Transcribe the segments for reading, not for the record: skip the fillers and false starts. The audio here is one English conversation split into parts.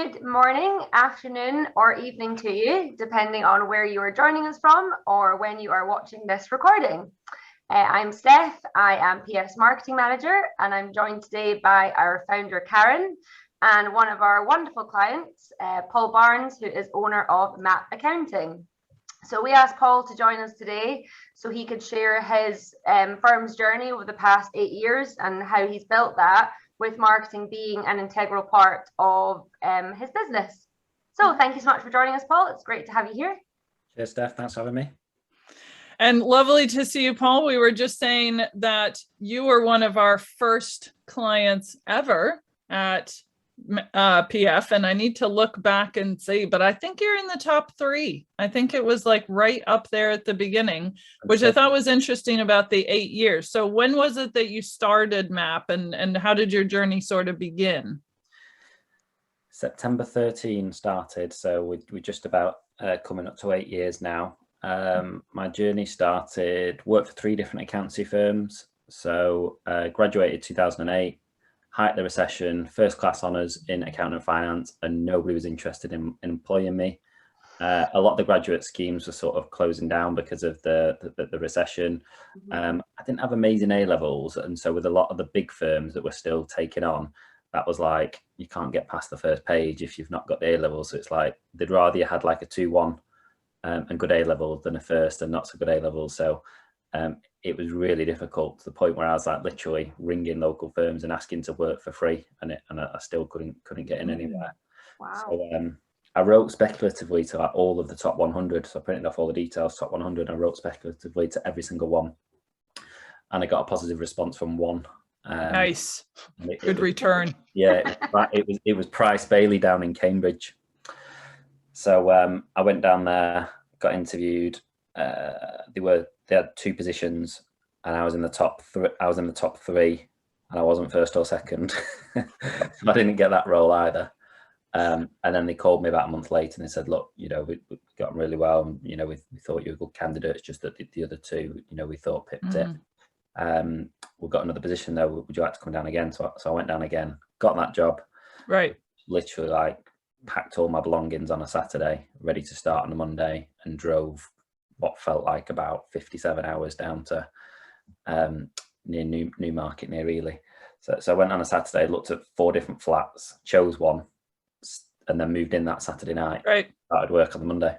Good morning, afternoon, or evening to you, depending on where you are joining us from or when you are watching this recording. I'm Steph, I am PS Marketing Manager, and I'm joined today by our founder, Karen, and one of our wonderful clients, Paul Barnes, who is owner of Map Accounting. So we asked Paul to join us today so he could share his firm's journey over the past 8 years and how he's built that, with marketing being an integral part of his business. So thank you so much for joining us, Paul. It's great to have you here. Cheers, Steph. Thanks for having me. And lovely to see you, Paul. We were just saying that you were one of our first clients ever at PF, and I need to look back and see, but I think you're in the top 3. I think it was like right up there at the beginning, which I thought was interesting about the 8 years. So when was it that you started MAP, and how did your journey sort of begin? September 13 started, so we're just about coming up to 8 years now. My journey started, worked for 3 different accountancy firms. So graduated 2008, height of the recession, first class honours in accounting and finance, and nobody was interested in employing me. A lot of the graduate schemes were sort of closing down because of the recession. I didn't have amazing A levels, and so with a lot of the big firms that were still taking on, that was like, you can't get past the first page if you've not got the A levels. So it's like they'd rather you had like a 2-1 and good A level than a first and not so good A levels. So it was really difficult, to the point where I was like literally ringing local firms and asking to work for free, and I still couldn't get in anywhere. Wow. So I wrote speculatively to like all of the top 100. So I printed off all the details, top 100. I wrote speculatively to every single one, and I got a positive response from one. Nice, good return. Yeah, it was Price Bailey down in Cambridge. So I went down there, got interviewed. They had 2 positions, and I was in the top 3. I was in the top 3, and I wasn't first or second. So I didn't get that role either. And then they called me about a month later, and they said, "Look, you know, we got on really well, and you know, we thought you were a good candidate. It's just that the other 2, you know, we thought pipped it. We've got another position though. Would you like to come down again?" So I went down again, got that job. Right. Literally like packed all my belongings on a Saturday, ready to start on a Monday, and drove what felt like about 57 hours down to near Newmarket, near Ely. So I went on a Saturday, looked at 4 different flats, chose one, and then moved in that Saturday night. Right. Started work on the Monday.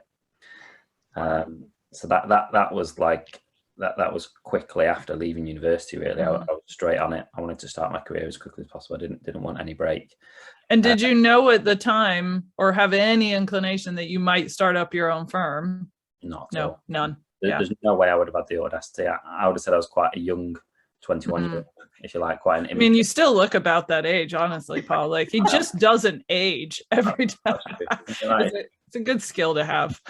So that was like that was quickly after leaving university. Really, I was straight on it. I wanted to start my career as quickly as possible. I didn't want any break. And did you know at the time, or have any inclination that you might start up your own firm? No, none. There's no way I would have had the audacity. I would have said I was quite a young 21-year-old, if you like, quite an image. I mean, you still look about that age, honestly, Paul. Like, he just doesn't age every time. It's a good skill to have.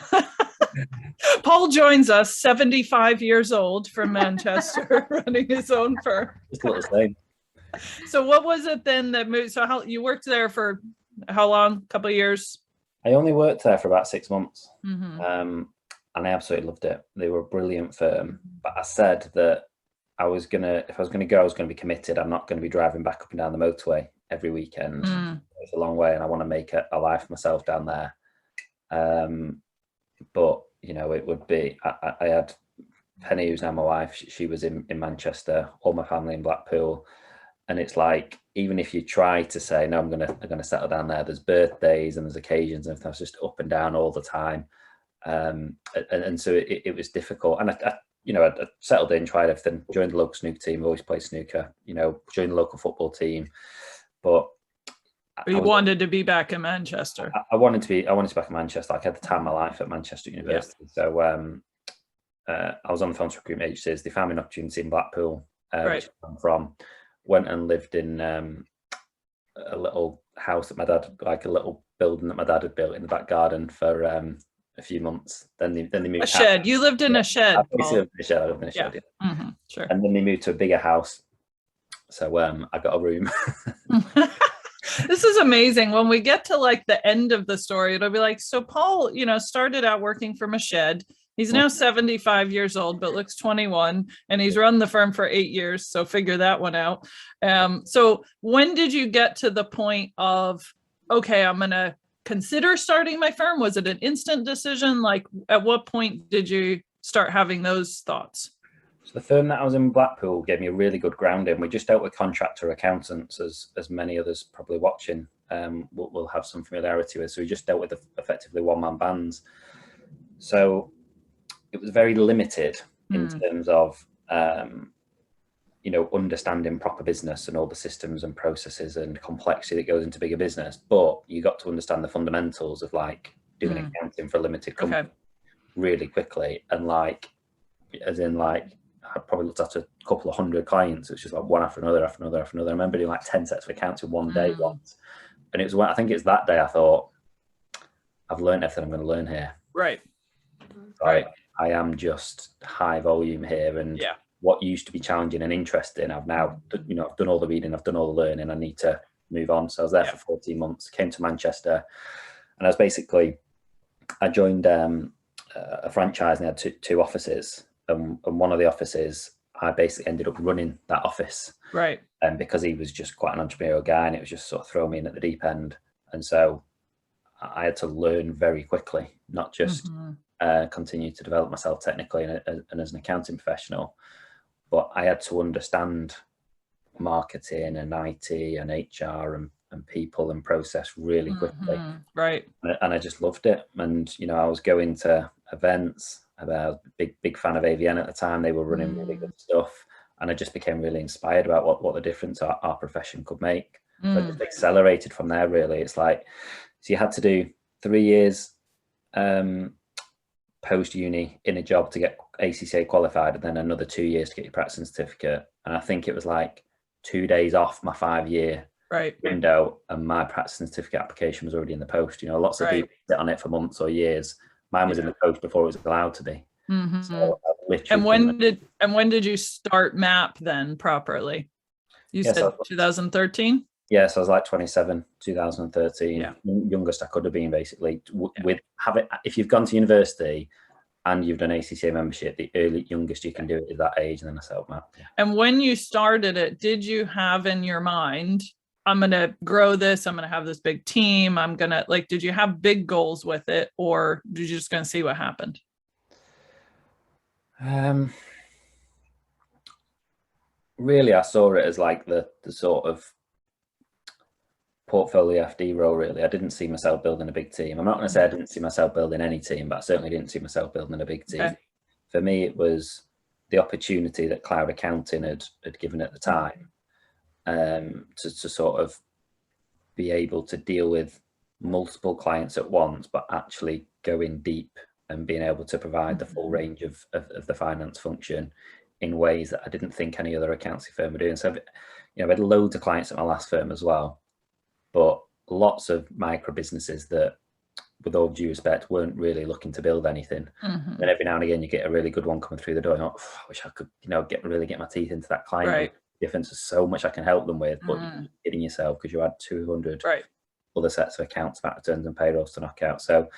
Paul joins us, 75 years old, from Manchester, running his own firm. Just a little same. So what was it then that moved? So how you worked there for how long? A couple of years? I only worked there for about 6 months. And I absolutely loved it. They were a brilliant firm, but I said that if I was gonna go, I was gonna be committed. I'm not going to be driving back up and down the motorway every weekend. It's a long way, and I want to make a life for myself down there. But you know, it would be. I had Penny, who's now my wife. She was in Manchester. All my family in Blackpool, and it's like, even if you try to say no, I'm gonna settle down there, there's birthdays and there's occasions, and I was just up and down all the time. And so it was difficult, and I settled in, tried everything, joined the local snooker team, always played snooker, you know, joined the local football team, but you wanted to be back in Manchester. I wanted to be back in Manchester. Like, I had the time of my life at Manchester University. Yeah. So I was on the phone to recruitment agencies. They found me an opportunity in Blackpool, which I'm from. Went and lived in a little house that my dad, like a little building that my dad had built in the back garden for a few months. Then they moved. A shed. You lived in a shed. I lived in a shed. Yeah. Sure. And then they moved to a bigger house. So I got a room. This is amazing. When we get to like the end of the story, it'll be like, so Paul, you know, started out working from a shed. He's now 75 years old, but looks 21, and he's run the firm for 8 years. So figure that one out. So when did you get to the point of okay, I'm going to consider starting my firm? Was it an instant decision? Like, at what point did you start having those thoughts? So the firm that I was in, Blackpool, gave me a really good grounding. We just dealt with contractor accountants, as many others probably watching will have some familiarity with. So we just dealt with effectively one-man bands. So it was very limited in terms of understanding proper business and all the systems and processes and complexity that goes into bigger business. But you got to understand the fundamentals of like doing accounting for a limited company really quickly, and I probably looked after a couple of hundred clients. It's just like one after another, after another, after another. I remember doing like 10 sets of accounts in one day once. And it was when, I think it's that day I thought, I've learned everything I'm going to learn here. Right. Right. I am just high volume here. And what used to be challenging and interesting, I've now, I've done all the reading, I've done all the learning, I need to move on. So I was there for 14 months, came to Manchester, and I joined a franchise and had two offices. And one of the offices, I basically ended up running that office. Right. And because he was just quite an entrepreneurial guy, and it was just sort of throw me in at the deep end. And so I had to learn very quickly, not just continue to develop myself technically and as an accounting professional, but I had to understand marketing and IT and HR and people and process really quickly. Right. And I just loved it. And, I was going to events. I was a big fan of AVN at the time. They were running really good stuff. And I just became really inspired about what the difference our profession could make. So I just accelerated from there, really. It's like, so you had to do 3 years post-uni in a job to get ACCA qualified, and then another 2 years to get your practicing certificate. And I think it was like 2 days off my 5-year window, and my practicing certificate application was already in the post. Lots of people sit on it for months or years. Mine was in the post before it was allowed to be. So and when did you start MAP then properly? You said 2013? Yes, I was like 27, 2013. Youngest I could have been, basically. If you've gone to university and you've done ACCA membership, the youngest you can do it is that age, and then I set up MAP. And when you started it, did you have in your mind, I'm going to grow this, I'm going to have this big team, I'm going to, did you have big goals with it, or did you just going to see what happened? Really, I saw it as like the sort of portfolio FD role, really. I didn't see myself building a big team. I'm not going to say I didn't see myself building any team, but I certainly didn't see myself building a big team. Okay. For me, it was the opportunity that cloud accounting had given at the time. To sort of be able to deal with multiple clients at once, but actually go in deep and being able to provide the full range of the finance function in ways that I didn't think any other accounting firm were doing. So, I had loads of clients at my last firm as well, but lots of micro businesses that, with all due respect, weren't really looking to build anything. And every now and again, you get a really good one coming through the door. I wish I could, really get my teeth into that client. Right. Difference is so much I can help them with, but you're kidding yourself because you had 200 other sets of accounts, VAT returns and payrolls to knock out. So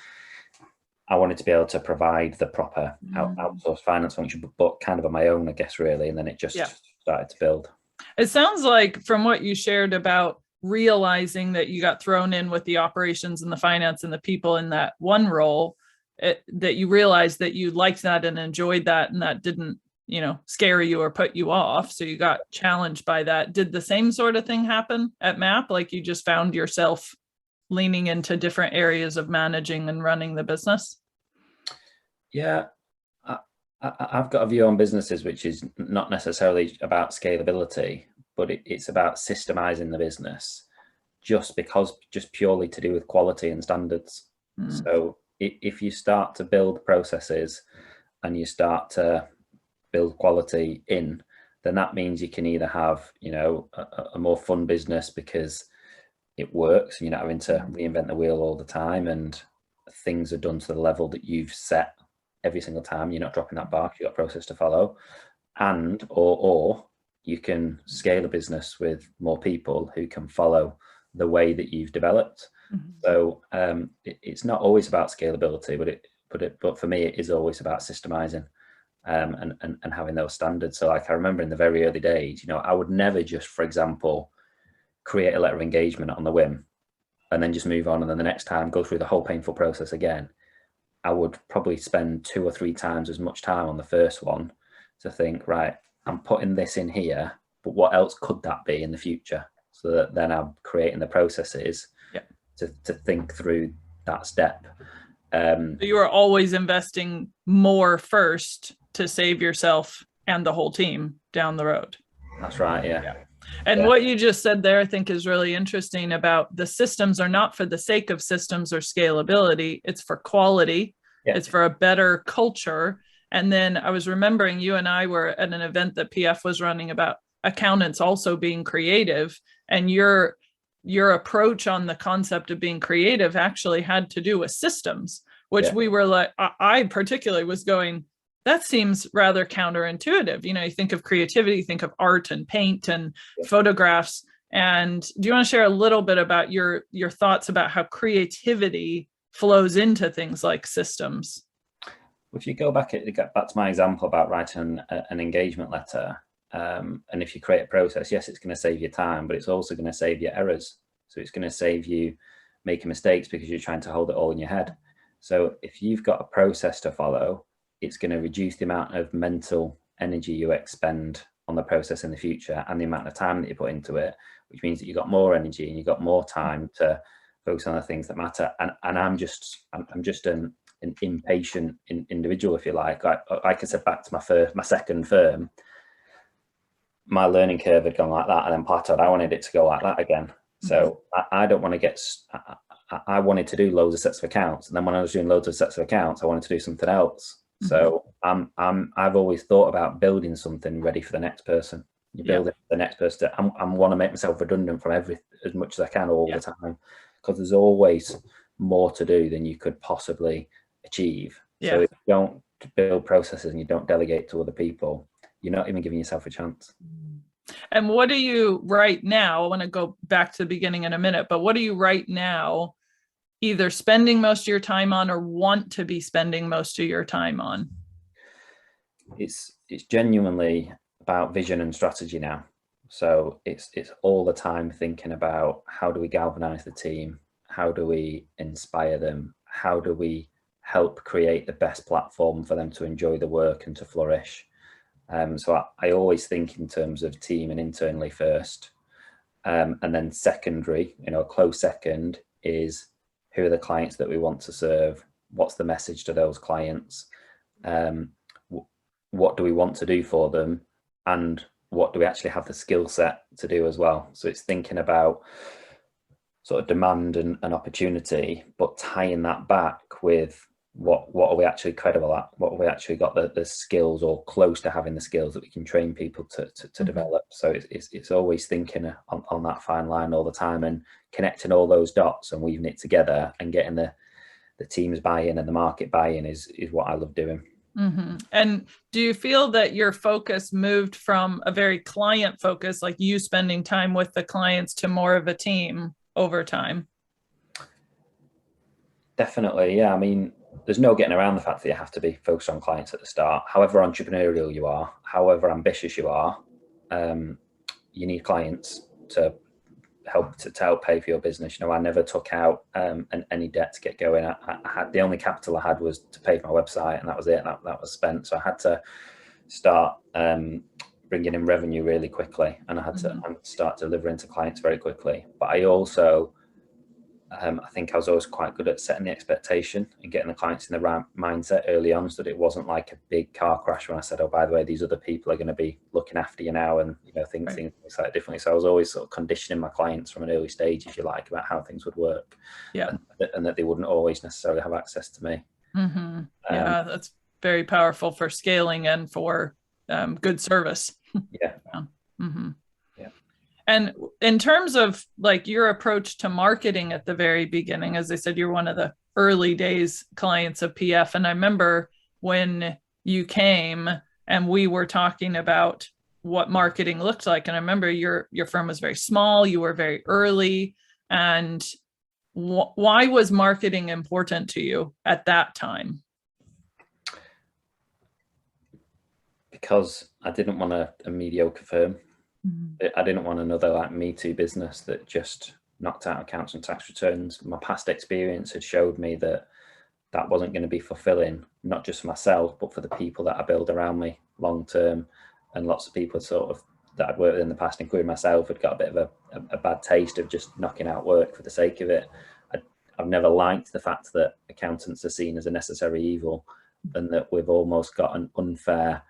I wanted to be able to provide the proper outsourced finance function, but kind of on my own, I guess, really. And then it just started to build. It sounds like, from what you shared about realizing that you got thrown in with the operations and the finance and the people in that one role, that you realized that you liked that and enjoyed that, and that didn't scare you or put you off. So you got challenged by that. Did the same sort of thing happen at MAP? Like, you just found yourself leaning into different areas of managing and running the business? Yeah, I've got a view on businesses, which is not necessarily about scalability, but it's about systemizing the business just purely to do with quality and standards. So if you start to build processes and you start to build quality in, then that means you can either have, a more fun business because it works and you're not having to reinvent the wheel all the time, and things are done to the level that you've set every single time. You're not dropping that bar, you've got a process to follow. And or you can scale a business with more people who can follow the way that you've developed. So it's not always about scalability, but for me, it is always about systemizing. And having those standards. So like, I remember in the very early days, I would never just, for example, create a letter of engagement on the whim and then just move on, and then the next time go through the whole painful process again, I would probably spend 2 or 3 times as much time on the first one to think, right, I'm putting this in here, but what else could that be in the future? So that then I'm creating the processes to think through that step. So you are always investing more first to save yourself and the whole team down the road. That's right. Yeah. And what you just said there, I think, is really interesting about the systems are not for the sake of systems or scalability. It's for quality. Yeah. It's for a better culture. And then I was remembering you and I were at an event that PF was running about accountants also being creative, and your approach on the concept of being creative actually had to do with systems, which we were like, I particularly was going, that seems rather counterintuitive. You know, you think of creativity, think of art and paint and photographs. And do you want to share a little bit about your thoughts about how creativity flows into things like systems? If you go back to my example about writing an engagement letter, and if you create a process, yes, it's going to save you time, but it's also going to save you errors. So it's going to save you making mistakes because you're trying to hold it all in your head. So if you've got a process to follow, it's going to reduce the amount of mental energy you expend on the process in the future and the amount of time that you put into it, which means that you've got more energy and you've got more time to focus on the things that matter. And I'm just an impatient individual, if you like. Like I said, back to my second firm, my learning curve had gone like that and then plateaued. I wanted it to go like that again. So I don't want to I wanted to do loads of sets of accounts. And then when I was doing loads of sets of accounts, I wanted to do something else. So I've always thought about building something ready for the next person. You build it for the next person. I want to make myself redundant from as much as I can all the time, because there's always more to do than you could possibly achieve. So if you don't build processes and you don't delegate to other people, you're not even giving yourself a chance. And what do you right now, I want to go back to the beginning in a minute, but what are you right now either spending most of your time on or want to be spending most of your time on? It's genuinely about vision and strategy now. So it's all the time thinking about how do we galvanize the team? How do we inspire them? How do we help create the best platform for them to enjoy the work and to flourish? So I always think in terms of team and internally first, and then secondary, a close second is who are the clients that we want to serve? What's the message to those clients? What do we want to do for them? And what do we actually have the skill set to do as well? So it's thinking about sort of demand and opportunity, but tying that back with what are we actually credible at? What have we actually got the skills or close to having the skills that we can train people to develop? So it's always thinking on that fine line all the time and connecting all those dots and weaving it together and getting the team's buy-in and the market buy-in is what I love doing. And do you feel that your focus moved from a very client focus, like you spending time with the clients, to more of a team over time? Definitely, yeah. I mean, there's no getting around the fact that you have to be focused on clients at the start. However entrepreneurial you are, however ambitious you are, you need clients to help pay for your business. I never took out any debt to get going. I had the only capital I had was to pay for my website, and that was it. That was spent. So I had to start bringing in revenue really quickly, and I had to start delivering to clients very quickly. But I also I think I was always quite good at setting the expectation and getting the clients in the right mindset early on, so that it wasn't like a big car crash when I said, oh, by the way, these other people are going to be looking after you now, and things slightly differently. So I was always sort of conditioning my clients from an early stage, if you like, about how things would work, and that they wouldn't always necessarily have access to me. Yeah, that's very powerful for scaling and for good service. And in terms of like your approach to marketing at the very beginning, as I said, you're one of the early days clients of PF. And I remember when you came and we were talking about what marketing looked like. And I remember your firm was very small, you were very early. And why was marketing important to you at that time? Because I didn't want a mediocre firm. I didn't want another like Me Too business that just knocked out accounts and tax returns. My past experience had showed me that that wasn't going to be fulfilling, not just for myself, but for the people that I build around me long term. And lots of people sort of that I'd worked with in the past, including myself, had got a bit of a bad taste of just knocking out work for the sake of it. I've never liked the fact that accountants are seen as a necessary evil, and that we've almost got an unfair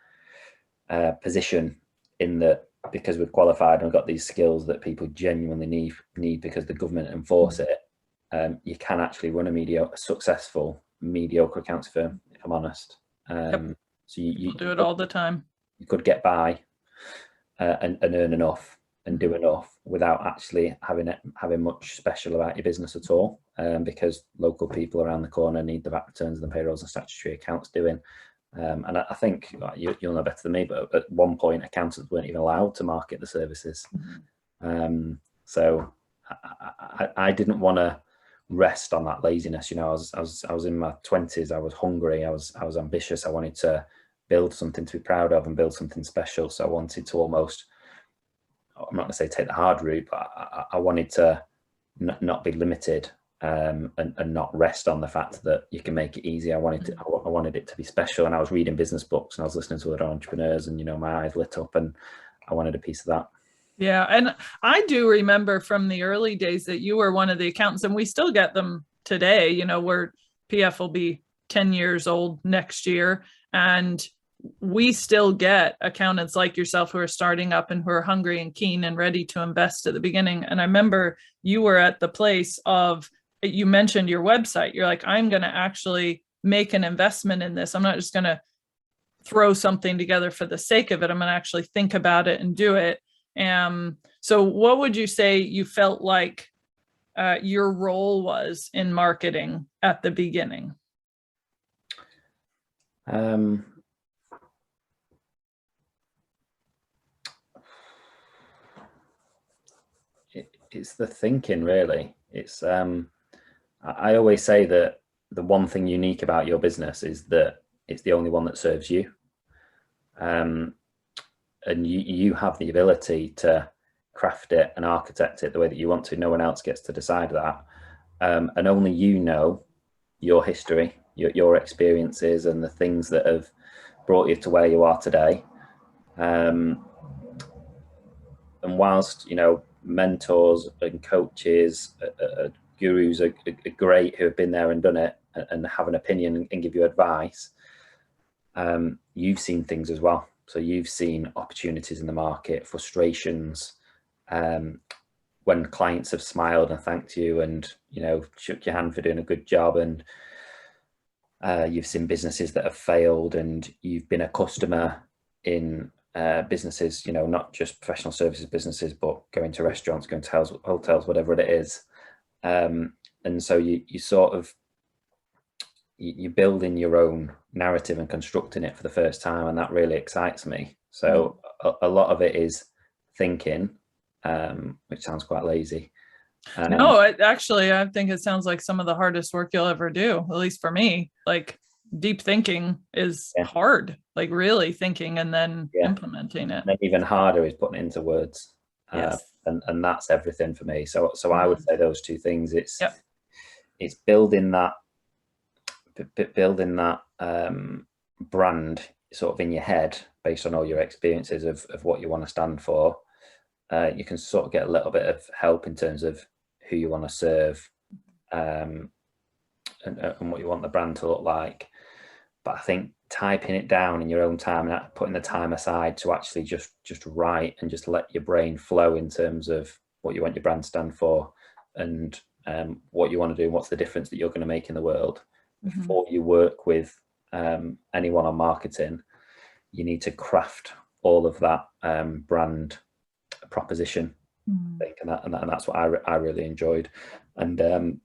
position in that because we've qualified and got these skills that people genuinely need because the government enforce it. You can actually run a successful mediocre accounts firm, if I'm honest. So you do it all the time. You could get by and earn enough and do enough without actually having much special about your business at all, because local people around the corner need the VAT returns and the payrolls and statutory accounts doing. And I think you'll know better than me, but at one point accountants weren't even allowed to market the services. So I didn't want to rest on that laziness. You know, I was in my 20s. I was hungry. I was ambitious. I wanted to build something to be proud of and build something special. So I wanted to almost, I'm not going to say take the hard route, but I wanted to not be limited and not rest on the fact that you can make it easy. I wanted it to be special. And I was reading business books and I was listening to other entrepreneurs, and, you know, my eyes lit up and I wanted a piece of that. Yeah. And I do remember from the early days that you were one of the accountants, and we still get them today. You know, where PF will be 10 years old next year, and we still get accountants like yourself who are starting up and who are hungry and keen and ready to invest at the beginning. And I remember you were at the place of, you mentioned your website. You're like, I'm going to actually make an investment in this. I'm not just going to throw something together for the sake of it. I'm going to actually think about it and do it. So what would you say you felt like your role was in marketing at the beginning? It's the thinking, really. It's I always say that the one thing unique about your business is that it's the only one that serves you, and you have the ability to craft it and architect it the way that you want to. No one else gets to decide that, and only you know your history, your experiences, and the things that have brought you to where you are today. And whilst, you know, mentors and coaches, gurus are great who have been there and done it and have an opinion and give you advice, you've seen things as well. So you've seen opportunities in the market, frustrations, when clients have smiled and thanked you and, you know, shook your hand for doing a good job, and you've seen businesses that have failed, and you've been a customer in businesses, you know, not just professional services businesses, but going to restaurants, going to hotels, whatever it is. And so you sort of, you're building your own narrative and constructing it for the first time, and that really excites me. So a lot of it is thinking, which sounds quite lazy. No, actually, I think it sounds like some of the hardest work you'll ever do, at least for me. Like, deep thinking is hard, like really thinking and then implementing it. And even harder is putting it into words. And that's everything for me. So I would say those two things. It's building that brand sort of in your head based on all your experiences of what you want to stand for. You can sort of get a little bit of help in terms of who you want to serve, and what you want the brand to look like. But I think typing it down in your own time and putting the time aside to actually just write and just let your brain flow in terms of what you want your brand to stand for, and what you want to do and what's the difference that you're going to make in the world. Before you work with anyone on marketing, you need to craft all of that brand proposition. And that's what I really enjoyed, and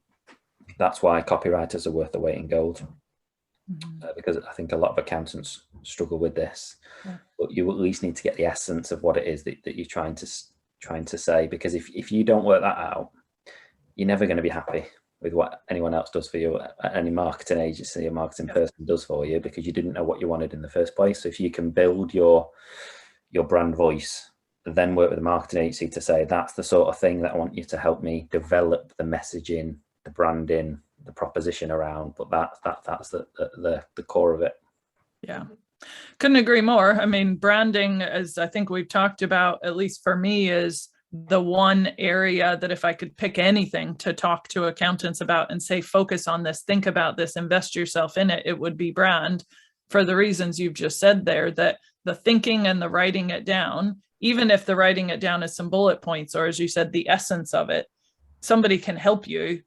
that's why copywriters are worth the weight in gold. Because I think a lot of accountants struggle with this, but you at least need to get the essence of what it is that you're trying to say, because if you don't work that out, you're never going to be happy with what anyone else does for you, any marketing agency or marketing person does for you, because you didn't know what you wanted in the first place. So if you can build your brand voice then work with the marketing agency to say, that's the sort of thing that I want you to help me develop the messaging, the branding, the proposition around. But that's the core of it. Yeah, couldn't agree more. I mean, branding, as I think we've talked about, at least for me, is the one area that if I could pick anything to talk to accountants about and say, focus on this, think about this, invest yourself in it, it would be brand, for the reasons you've just said there, that the thinking and the writing it down, even if the writing it down is some bullet points, or as you said, the essence of it, somebody can help you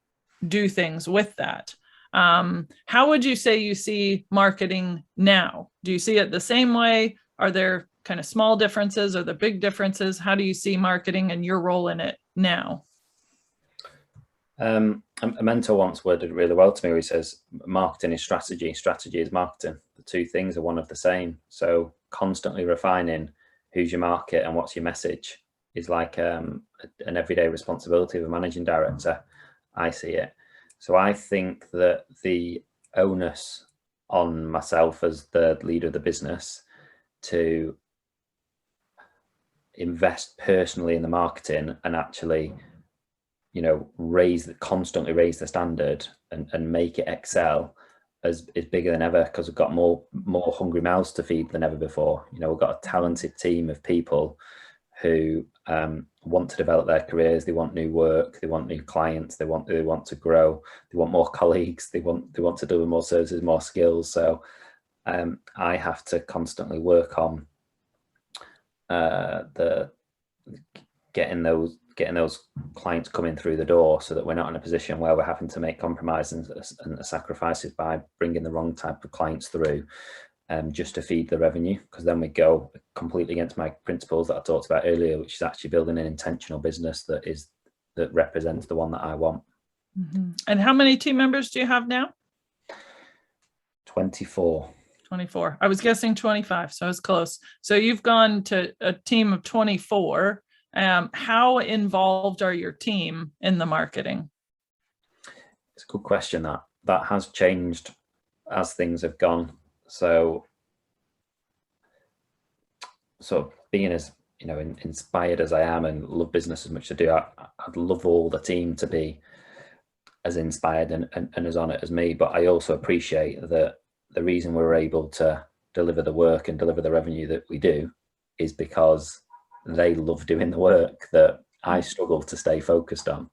do things with that. How would you say you see marketing now? Do you see it the same way? Are there kind of small differences or the big differences? How do you see marketing and your role in it now? A mentor once worded really well to me, where he says, marketing is strategy, strategy is marketing. The two things are one of the same. So constantly refining who's your market and what's your message is like an everyday responsibility of a managing director. I see it. So I think that the onus on myself as the leader of the business to invest personally in the marketing and actually, you know, constantly raise the standard and make it excel is bigger than ever, because we've got more hungry mouths to feed than ever before. You know, we've got a talented team of people who want to develop their careers. They want new work. They want new clients. They want to grow. They want more colleagues. They want to do more services, more skills. So I have to constantly work on getting those clients coming through the door, so that we're not in a position where we're having to make compromises and sacrifices by bringing the wrong type of clients through, just to feed the revenue, because then we go completely against my principles that I talked about earlier, which is actually building an intentional business that represents the one that I want. Mm-hmm. And how many team members do you have now? 24. 24. I was guessing 25, so I was close. So you've gone to a team of 24. How involved are your team in the marketing? It's a good question. That has changed as things have gone. So being as, you know, inspired as I am and love business as much as I do, I'd love all the team to be as inspired and as on it as me. But I also appreciate that the reason we're able to deliver the work and deliver the revenue that we do is because they love doing the work that I struggle to stay focused on.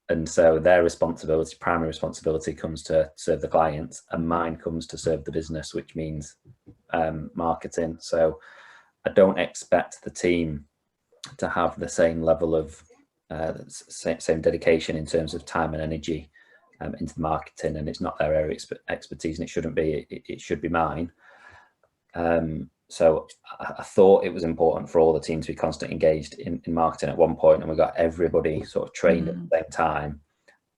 And so their responsibility, primary responsibility, comes to serve the clients, and mine comes to serve the business, which means marketing. So I don't expect the team to have the same level of same dedication in terms of time and energy into the marketing, and it's not their area of expertise, and it shouldn't be. It should be mine. So I thought it was important for all the teams to be constantly engaged in marketing at one point, and we got everybody sort of trained at the same time.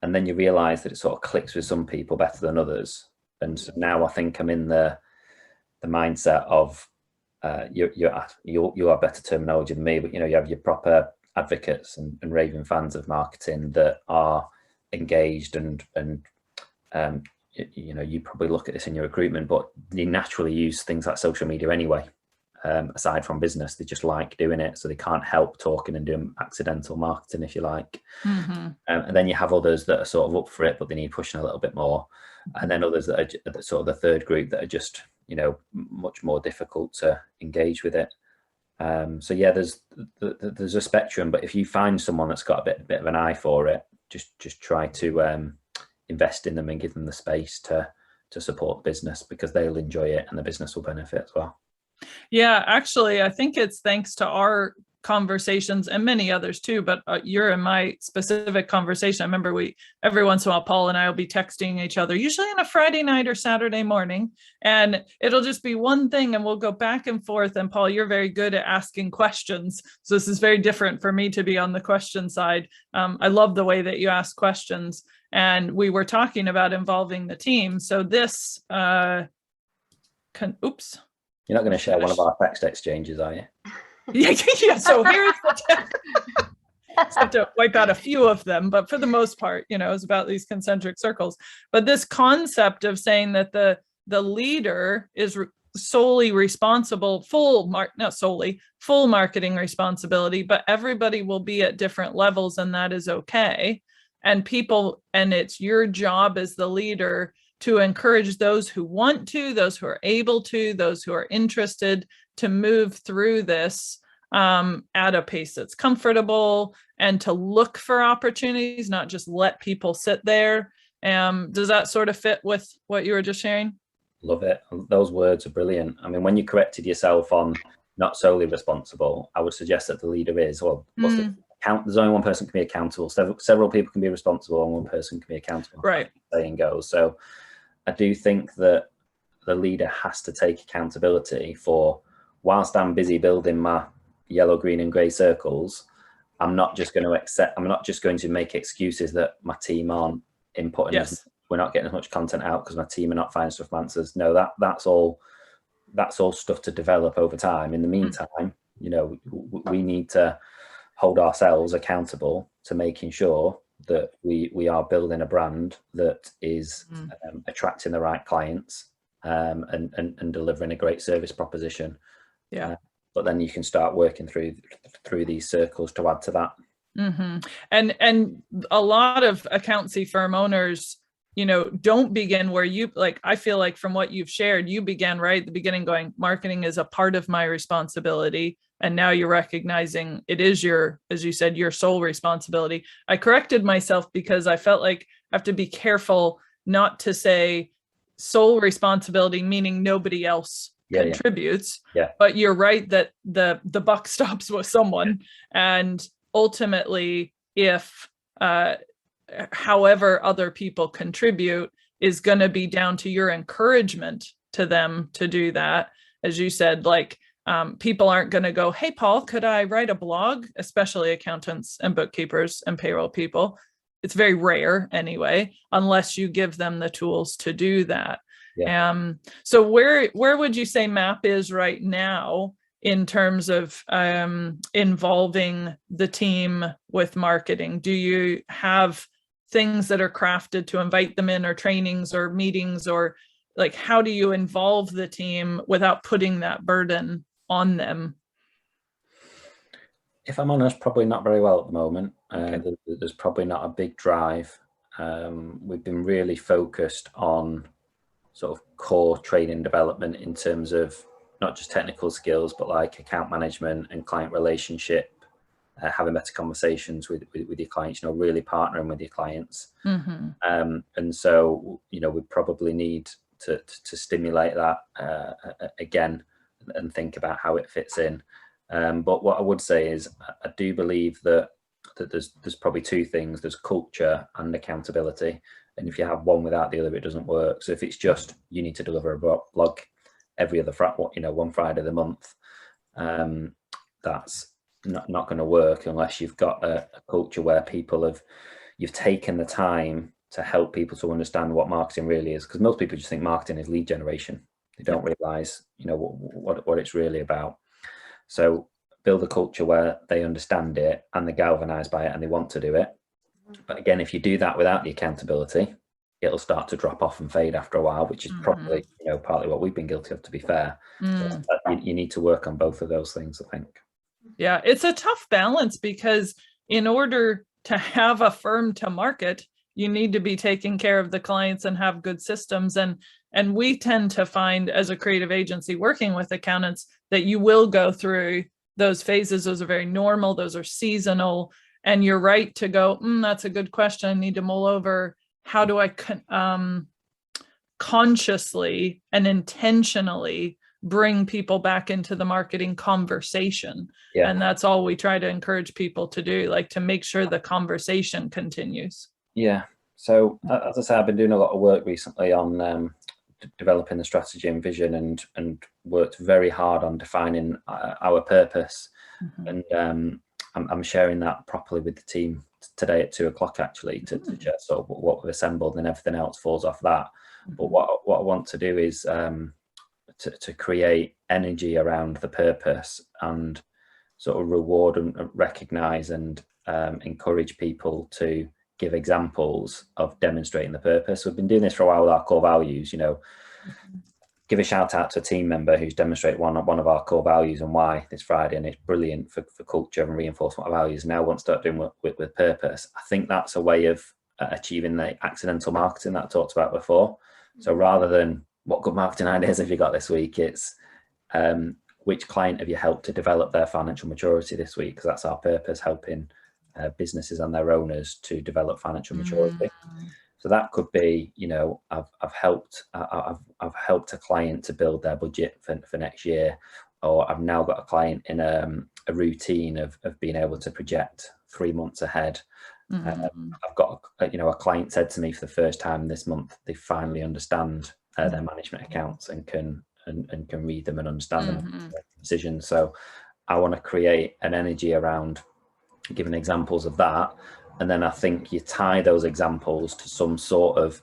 And then you realize that it sort of clicks with some people better than others. And so now I think I'm in the mindset of you have better terminology than me, but you know, you have your proper advocates and raving fans of marketing that are engaged and you know, you probably look at this in your recruitment, but they naturally use things like social media anyway. Aside from business, they just like doing it, so they can't help talking and doing accidental marketing, if you like. Mm-hmm. And then you have others that are sort of up for it, but they need pushing a little bit more. And then others that are sort of the third group that are just, you know, much more difficult to engage with it. So yeah, there's a spectrum, but if you find someone that's got a bit of an eye for it, just try to invest in them and give them the space to support the business, because they'll enjoy it and the business will benefit as well. Yeah, actually, I think it's thanks to our conversations and many others too, but you're in my specific conversation. I remember every once in a while, Paul and I will be texting each other, usually on a Friday night or Saturday morning, and it'll just be one thing and we'll go back and forth. And Paul, you're very good at asking questions. So this is very different for me to be on the question side. I love the way that you ask questions. And we were talking about involving the team. So this, oops. You're not going to share one of our text exchanges, are you? Yeah. So here's the I have to wipe out a few of them, but for the most part, you know, it's about these concentric circles. But this concept of saying that the leader is solely responsible, not solely, full marketing responsibility, but everybody will be at different levels, and that is okay. And it's your job as the leader to encourage those who want to, those who are able to, those who are interested to move through this at a pace that's comfortable, and to look for opportunities, not just let people sit there. Does that sort of fit with what you were just sharing? Love it. Those words are brilliant. I mean, when you corrected yourself on not solely responsible, I would suggest that the leader is, well, there's only one person can be accountable. Several people can be responsible and one person can be accountable. Right. Saying goes. So I do think that the leader has to take accountability for, whilst I'm busy building my yellow, green and grey circles, I'm not just going to make excuses that my team aren't inputting. Yes. We're not getting as much content out because my team are not finding stuff answers. No, that's all stuff to develop over time. In the meantime, you know, we need to hold ourselves accountable to making sure that we are building a brand that is attracting the right clients and delivering a great service proposition. Yeah. But then you can start working through these circles to add to that. And a lot of accountancy firm owners, you know, don't begin where you, like, I feel like from what you've shared, you began right at the beginning going, marketing is a part of my responsibility. And now you're recognizing it is your, as you said, your sole responsibility. I corrected myself because I felt like I have to be careful not to say sole responsibility, meaning nobody else contributes. Yeah. But you're right that the buck stops with someone. And ultimately, if however other people contribute is going to be down to your encouragement to them to do that. As you said, like, people aren't going to go, hey, Paul, could I write a blog? Especially accountants and bookkeepers and payroll people. It's very rare anyway, unless you give them the tools to do that. Yeah. So where would you say MAP is right now in terms of involving the team with marketing? Do you have things that are crafted to invite them in, or trainings or meetings, or like, how do you involve the team without putting that burden on them? If I'm honest, probably not very well at the moment. There's probably not a big drive. We've been really focused on sort of core training development in terms of not just technical skills, but like account management and client relationship, having better conversations with your clients, you know, really partnering with your clients. And so, you know, we probably need to stimulate that again and think about how it fits in. But what I would say is I do believe that there's probably two things. There's culture and accountability. And if you have one without the other, it doesn't work. So if it's just you need to deliver a blog every other one Friday of the month, that's not going to work unless you've got a culture where you've taken the time to help people to understand what marketing really is. Because most people just think marketing is lead generation. They don't realize, you know, what it's really about. So build a culture where they understand it and they're galvanized by it and they want to do it. But again, if you do that without the accountability, it'll start to drop off and fade after a while, which is probably, you know, partly what we've been guilty of, to be fair. So you need to work on both of those things, I think. Yeah, it's a tough balance, because in order to have a firm to market, you need to be taking care of the clients and have good systems. And we tend to find, as a creative agency working with accountants, that you will go through those phases. Those are very normal. Those are seasonal. And you're right to go, that's a good question. I need to mull over. How do I consciously and intentionally bring people back into the marketing conversation? Yeah. And that's all we try to encourage people to do, like to make sure the conversation continues. Yeah. So as I say, I've been doing a lot of work recently on developing the strategy and vision, and worked very hard on defining our purpose. And I'm sharing that properly with the team today at 2:00 actually, to just sort of what we've assembled, and everything else falls off that. But what I want to do is to create energy around the purpose and sort of reward and recognize and encourage people to give examples of demonstrating the purpose. We've been doing this for a while with our core values, you know. give a shout out to a team member who's demonstrated one of our core values and why this Friday, and it's brilliant for culture and reinforcement of values. Now want to start doing with purpose. I think that's a way of achieving the accidental marketing that I talked about before. So rather than what good marketing ideas have you got this week, it's which client have you helped to develop their financial maturity this week? Because that's our purpose, helping businesses and their owners to develop financial maturity. So that could be, you know, I've helped a client to build their budget for next year, or I've now got a client in a routine of being able to project 3 months ahead. I've got, you know, a client said to me for the first time this month, they finally understand their management accounts and can read them and understand them and make decisions. So I want to create an energy around giving examples of that. And then I think you tie those examples to some sort of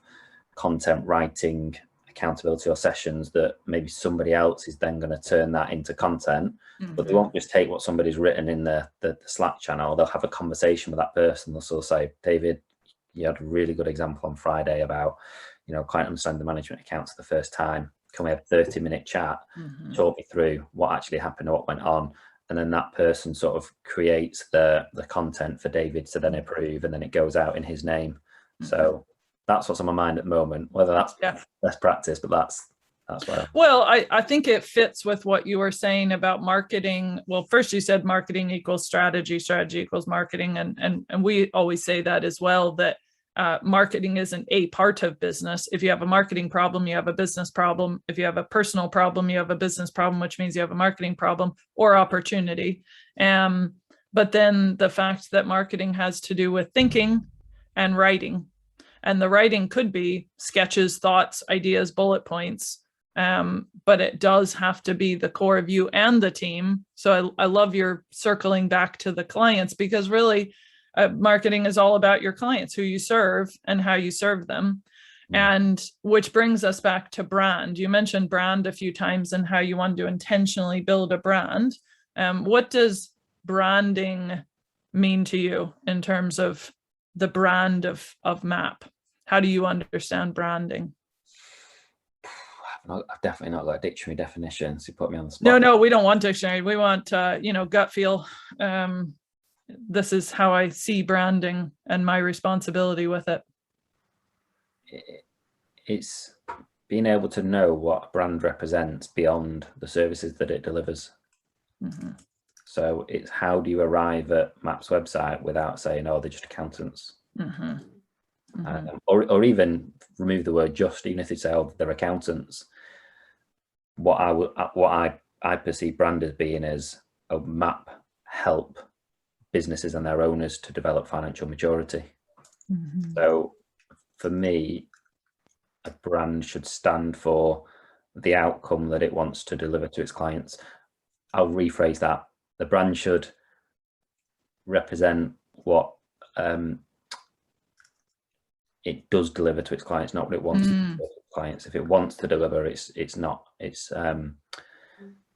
content writing accountability or sessions that maybe somebody else is then going to turn that into content, but they won't just take what somebody's written in the Slack channel. They'll have a conversation with that person. They'll sort of say, David, you had a really good example on Friday about, you know, client understanding the management accounts for the first time. Can we have a 30-minute chat? Talk me through what actually happened or what went on. And then that person sort of creates the content for David to then approve, and then it goes out in his name. So that's what's on my mind at the moment, whether that's best practice, but that's where. Well, I think it fits with what you were saying about marketing. Well, first you said marketing equals strategy, strategy equals marketing. And we always say that as well, that marketing isn't a part of business. If you have a marketing problem, you have a business problem. If you have a personal problem, you have a business problem, which means you have a marketing problem or opportunity. But then the fact that marketing has to do with thinking and writing, and the writing could be sketches, thoughts, ideas, bullet points. But it does have to be the core of you and the team. So I love your circling back to the clients, because really, marketing is all about your clients, who you serve and how you serve them. And which brings us back to brand. You mentioned brand a few times and how you want to intentionally build a brand. What does branding mean to you in terms of the brand of MAP? How do you understand branding? I've definitely not got a dictionary definition, so you put me on the spot. No, we don't want dictionary. We want, gut feel. This is how I see branding and my responsibility with it. It's being able to know what a brand represents beyond the services that it delivers. So it's how do you arrive at MAP's website without saying, oh, they're just accountants. Or even remove the word just, even if they say, oh, they're accountants. What I perceive brand as being is a MAP help businesses and their owners to develop financial maturity. So for me, a brand should stand for the outcome that it wants to deliver to its clients. I'll rephrase that. The brand should represent what it does deliver to its clients, not what it wants to deliver to its clients. If it wants to deliver, it's not. It's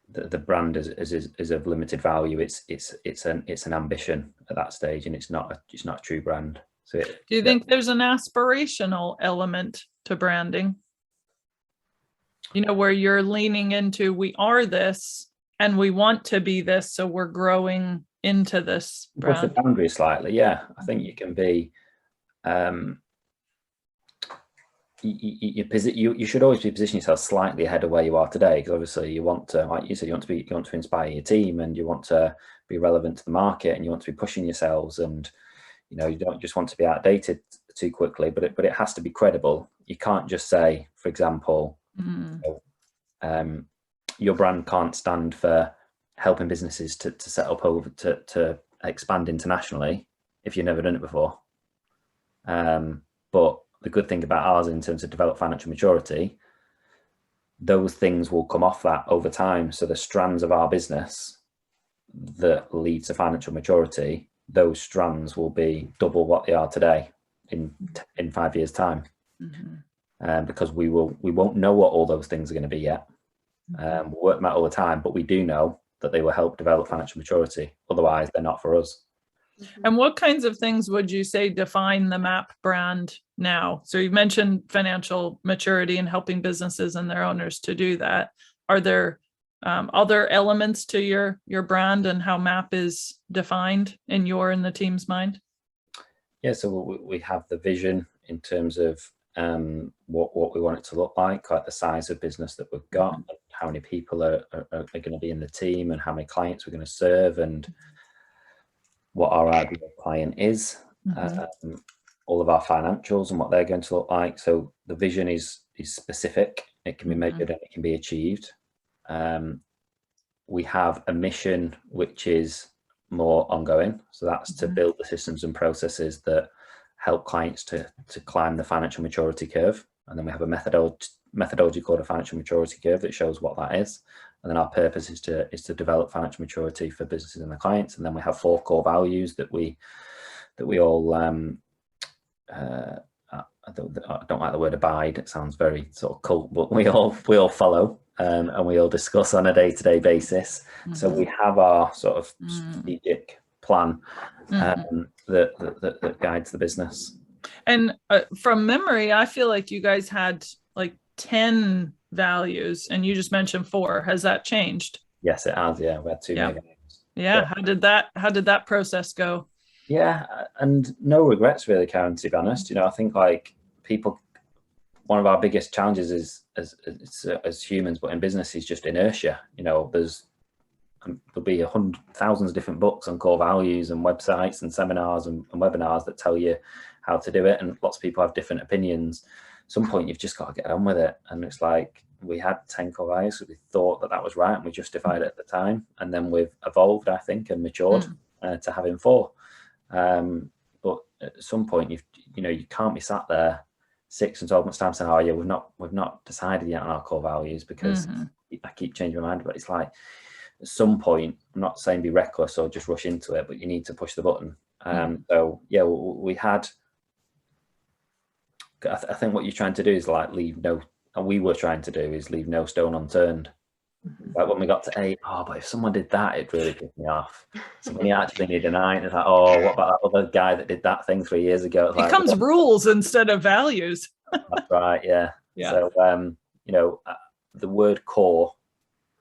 the brand is of limited value. It's an ambition at that stage, and it's not a true brand. So do you think there's an aspirational element to branding? You know, where you're leaning into, we are this and we want to be this, so we're growing into this brand. Push the boundary slightly, yeah. I think you can be. You should always be positioning yourself slightly ahead of where you are today, because obviously you want to, like you said, you want to inspire your team, and you want to be relevant to the market, and you want to be pushing yourselves, and you don't just want to be outdated too quickly, but it has to be credible. You can't just say, for example, your brand can't stand for helping businesses to set up over to expand internationally if you've never done it before. But the good thing about ours in terms of develop financial maturity, those things will come off that over time. So the strands of our business that lead to financial maturity, those strands will be double what they are today in 5 years' time. Because we won't know what all those things are going to be yet. We'll work them out all the time, but we do know that they will help develop financial maturity. Otherwise, they're not for us. And what kinds of things would you say define the MAP brand now? So you mentioned financial maturity and helping businesses and their owners to do that. Are there other elements to your brand and how MAP is defined in your and the team's mind? Yeah, so we have the vision in terms of what we want it to look like the size of business that we've got, how many people are going to be in the team, and how many clients we're going to serve, and what our ideal client is, all of our financials and what they're going to look like. So the vision is specific, it can be measured and it can be achieved. We have a mission which is more ongoing, so that's to build the systems and processes that help clients to climb the financial maturity curve. And then we have a methodology called a financial maturity curve that shows what that is. And then our purpose is to develop financial maturity for businesses and their clients. And then we have 4 core values that we all I don't like the word abide. It sounds very sort of cult, but we all follow and we all discuss on a day-to-day basis. So we have our sort of strategic plan that guides the business. And from memory, I feel like you guys had like 10 values and you just mentioned 4. Has that changed? Yes, it has. Yeah, we had 2 mega names. Yeah. How did that process go? Yeah, and no regrets really, Karen, to be honest. You know, I think like people, one of our biggest challenges is as humans, but in business, is just inertia. You know, there'll be thousands of different books on core values and websites and seminars and webinars that tell you how to do it, and lots of people have different opinions. At some point, you've just got to get on with it. And it's like, we had 10 core values, so we thought that was right, and we justified it at the time. And then we've evolved, I think, and matured to having 4. But at some point, you can't be sat there 6 and 12 months time saying, "Oh yeah, we've not decided yet on our core values," because I keep changing my mind. But it's like, at some point, I'm not saying be reckless or just rush into it, but you need to push the button. So yeah, we had. I think what you're trying to do is like we were trying to do is leave no stone unturned. Like when we got to 8, but if someone did that, it really pissed me off. So when you actually need a 9, it's like, what about that other guy that did that thing 3 years ago? It becomes rules instead of values. That's right. Yeah. So, the word core,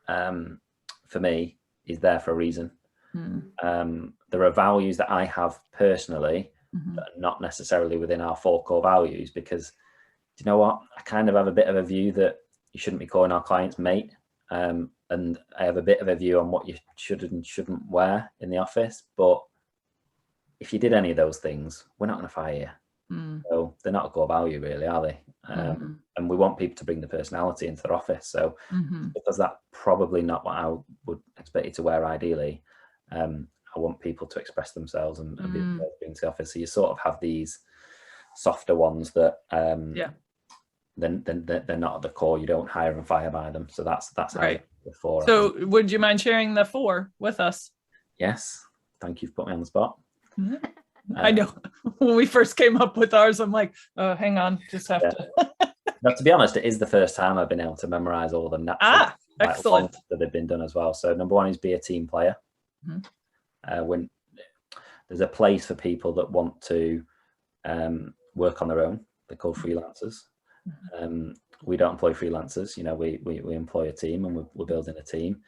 for me, is there for a reason. There are values that I have personally that are not necessarily within our 4 core values, because, do you know what? I kind of have a bit of a view that you shouldn't be calling our clients mate. And I have a bit of a view on what you should and shouldn't wear in the office. But if you did any of those things, we're not going to fire you. So they're not a core value, really, are they? And we want people to bring the personality into their office. So because that's probably not what I would expect you to wear ideally, I want people to express themselves and be able to bring to the office. So you sort of have these softer ones that then they're not at the core. You don't hire and fire by them. So that's right. The 4. So would you mind sharing the 4 with us? Yes. Thank you for putting me on the spot. I know. When we first came up with ours, I'm like, oh, hang on, just have to. Now, to be honest, it is the first time I've been able to memorize all of them. Excellent. That they've been done as well. So number 1 is be a team player. When there's a place for people that want to work on their own, they're called freelancers. We don't employ freelancers. We employ a team, and we're building a team.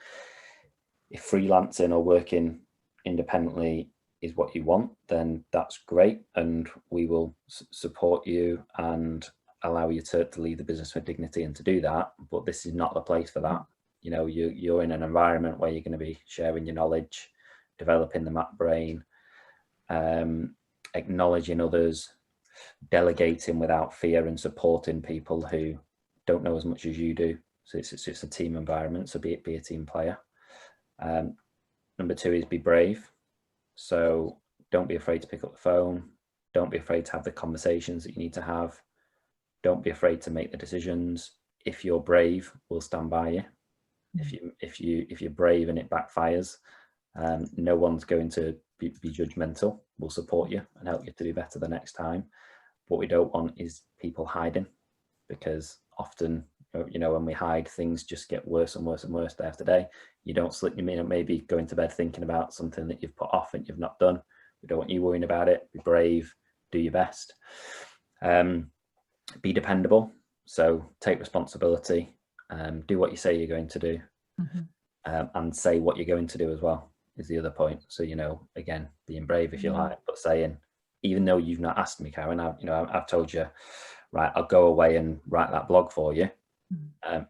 If freelancing or working independently is what you want, then that's great, and we will support you and allow you to lead the business with dignity and to do that. But this is not the place for that. You're in an environment where you're going to be sharing your knowledge, developing the MAP brain, acknowledging others, delegating without fear, and supporting people who don't know as much as you do. So it's a team environment. So be a team player. Number 2 is be brave. So don't be afraid to pick up the phone. Don't be afraid to have the conversations that you need to have. Don't be afraid to make the decisions. If you're brave, we'll stand by you. If you're brave and it backfires, no one's going to be judgmental. We'll support you and help you to do better the next time. What we don't want is people hiding, because often, when we hide, things just get worse and worse and worse day after day. You don't sleep. You may maybe going to bed thinking about something that you've put off and you've not done. We don't want you worrying about it. Be brave, do your best. Be dependable. So take responsibility, do what you say you're going to do, and say what you're going to do as well is the other point. So, you know, again, being brave if you like, but saying, even though you've not asked me, Karen, I've told you, right, I'll go away and write that blog for you.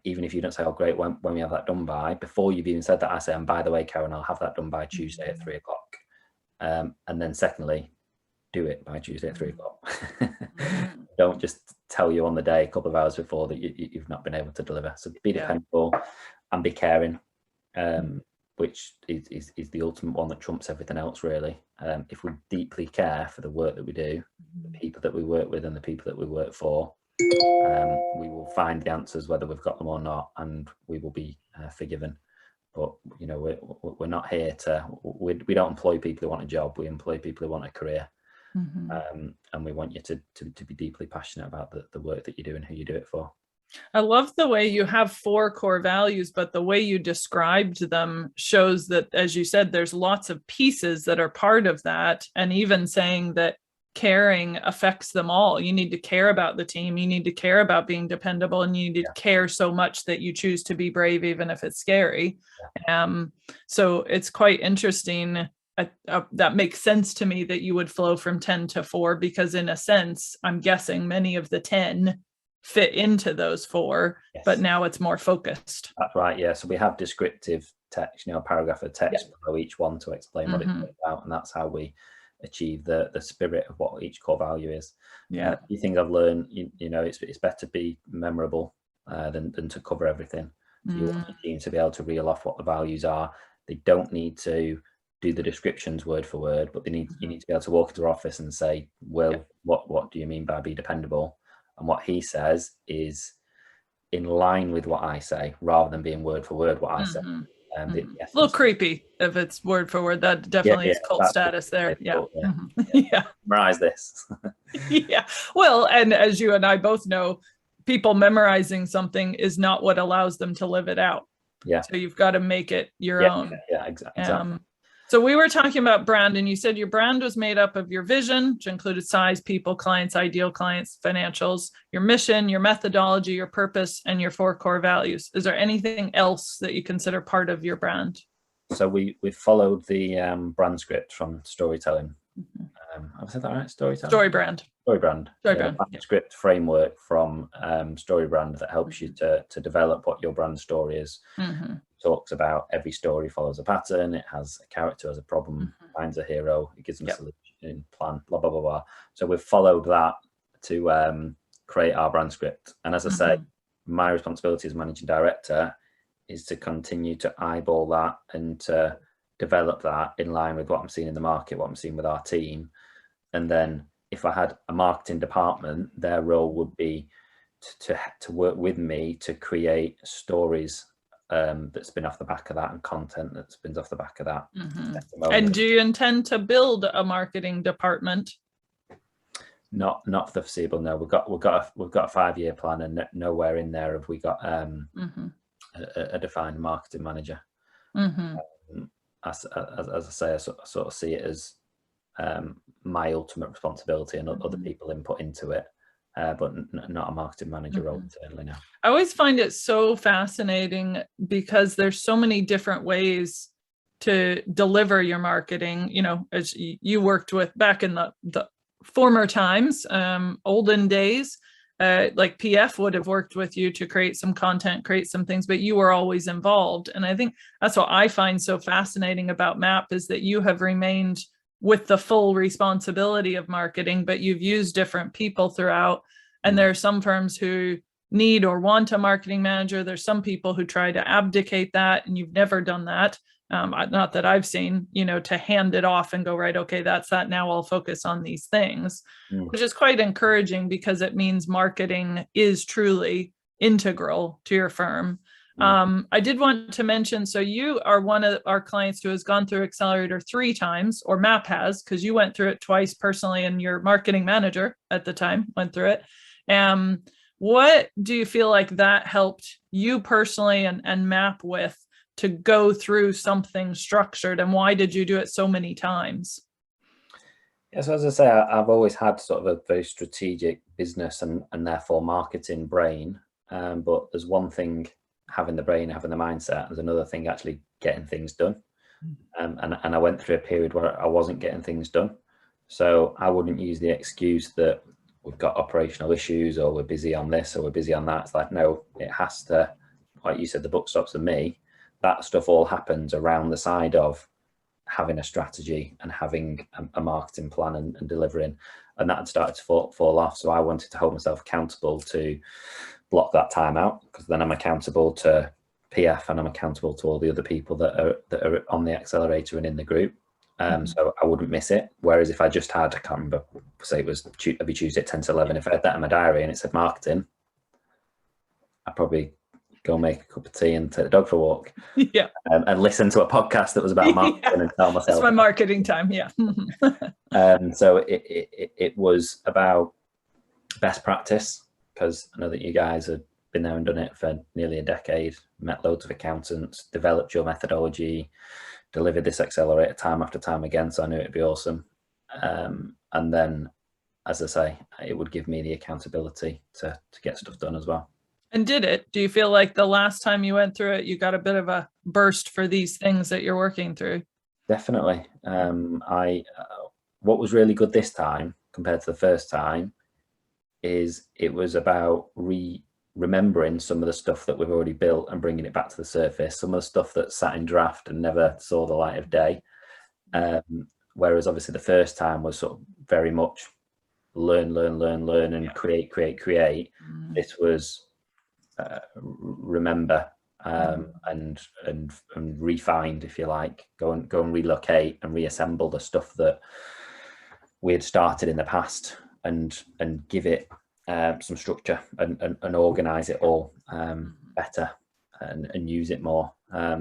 Even if you don't say, oh, great, when we have that done by, before you've even said that, I say, and by the way, Karen, I'll have that done by Tuesday at 3 o'clock. And then secondly, do it by Tuesday at 3 o'clock. Don't just tell you on the day, a couple of hours before, that you've not been able to deliver. So be dependable and be caring, which is the ultimate one that trumps everything else, really. If we deeply care for the work that we do, the people that we work with and the people that we work for, we will find the answers whether we've got them or not, and we will be forgiven. But, you know, we're not here to, we don't employ people who want a job, we employ people who want a career. And we want you to be deeply passionate about the work that you do and who you do it for. I love the way you have 4 core values, but the way you described them shows that, as you said, there's lots of pieces that are part of that. And even saying that caring affects them all. You need to care about the team. You need to care about being dependable, and you need to care so much that you choose to be brave, even if it's scary. So it's quite interesting. That makes sense to me that you would flow from 10 to 4, because in a sense, I'm guessing many of the 10 fit into those 4, but now it's more focused. That's right. Yeah. So we have descriptive text, you know, a paragraph of text below each one to explain what it's about. And that's how we achieve the spirit of what each core value is. A few things I've learned, you know, it's better to be memorable than to cover everything. So you want your team to be able to reel off what the values are. They don't need to do the descriptions word for word, but you need to be able to walk into our office and say, well, what do you mean by be dependable? And what he says is in line with what I say, rather than being word for word what I say. A little creepy if it's word for word. That definitely is cult status there. Memorize this. Well, and as you and I both know, people memorizing something is not what allows them to live it out. So you've got to make it your own. Exactly. So we were talking about brand, and you said your brand was made up of your vision, which included size, people, clients, ideal clients, financials, your mission, your methodology, your purpose, and your 4 core values. Is there anything else that you consider part of your brand? So we followed the brand script from storytelling. Have I said that right? Storytelling? Storybrand. Script framework from Storybrand that helps you to develop what your brand story is. Talks about every story follows a pattern. It has a character, has a problem, finds a hero, it gives them a solution, plan, blah, blah, blah, blah. So we've followed that to create our brand script. And as I say, my responsibility as managing director is to continue to eyeball that and to develop that in line with what I'm seeing in the market, what I'm seeing with our team. And then if I had a marketing department, their role would be to work with me to create stories that spin off the back of that, and content that spins off the back of that. And do you intend to build a marketing department? Not for the foreseeable. No, we've got a 5-year plan, and nowhere in there have we got a defined marketing manager. As I say, I sort of see it as my ultimate responsibility, and other people input into it, but not a marketing manager role internally now. I always find it so fascinating because there's so many different ways to deliver your marketing. You know, as you worked with back in the former times, olden days, like PF would have worked with you to create some content, create some things, but you were always involved. And I think that's what I find so fascinating about MAP, is that you have remained with the full responsibility of marketing, but you've used different people throughout. And there are some firms who need or want a marketing manager. There's some people who try to abdicate that, and you've never done that. Not that I've seen, you know, to hand it off and go, right, okay, that's that. Now I'll focus on these things, which is quite encouraging, because it means marketing is truly integral to your firm. I did want to mention, so you are one of our clients who has gone through Accelerator 3 times, or MAP has, because you went through it twice personally, and your marketing manager at the time went through it. What do you feel like that helped you personally and MAP with to go through something structured, and why did you do it so many times? Yes, as I say, I've always had sort of a very strategic business and therefore marketing brain. But there's one thing having the brain, having the mindset. There's another thing actually getting things done. And I went through a period where I wasn't getting things done. So I wouldn't use the excuse that we've got operational issues or we're busy on this or we're busy on that. It's like, no, it has to, like you said, the buck stops with me. That stuff all happens around the side of having a strategy and having a marketing plan and delivering, and that had started to fall off. So I wanted to hold myself accountable to block that time out, because then I'm accountable to PF and I'm accountable to all the other people that are on the accelerator and in the group. So I wouldn't miss it. Whereas if I just had, I can't remember, say it was every Tuesday at 10 to 11, if I had that in my diary and it said marketing, I'd probably go make a cup of tea and take the dog for a walk. Yeah. And listen to a podcast that was about marketing and tell myself. That's my marketing time. Yeah. So it was about best practice, because I know that you guys have been there and done it for nearly a decade, met loads of accountants, developed your methodology, delivered this accelerator time after time again. So I knew it'd be awesome. And then, as I say, it would give me the accountability to get stuff done as well. And did it? Do you feel like the last time you went through it, you got a bit of a burst for these things that you're working through? Definitely. What was really good this time compared to the first time is it was about remembering some of the stuff that we've already built and bringing it back to the surface. Some of the stuff that sat in draft and never saw the light of day. Whereas obviously the first time was sort of very much learn and create. This was remember and refined, if you like, go and relocate and reassemble the stuff that we had started in the past and give it some structure and organize it all better and use it more.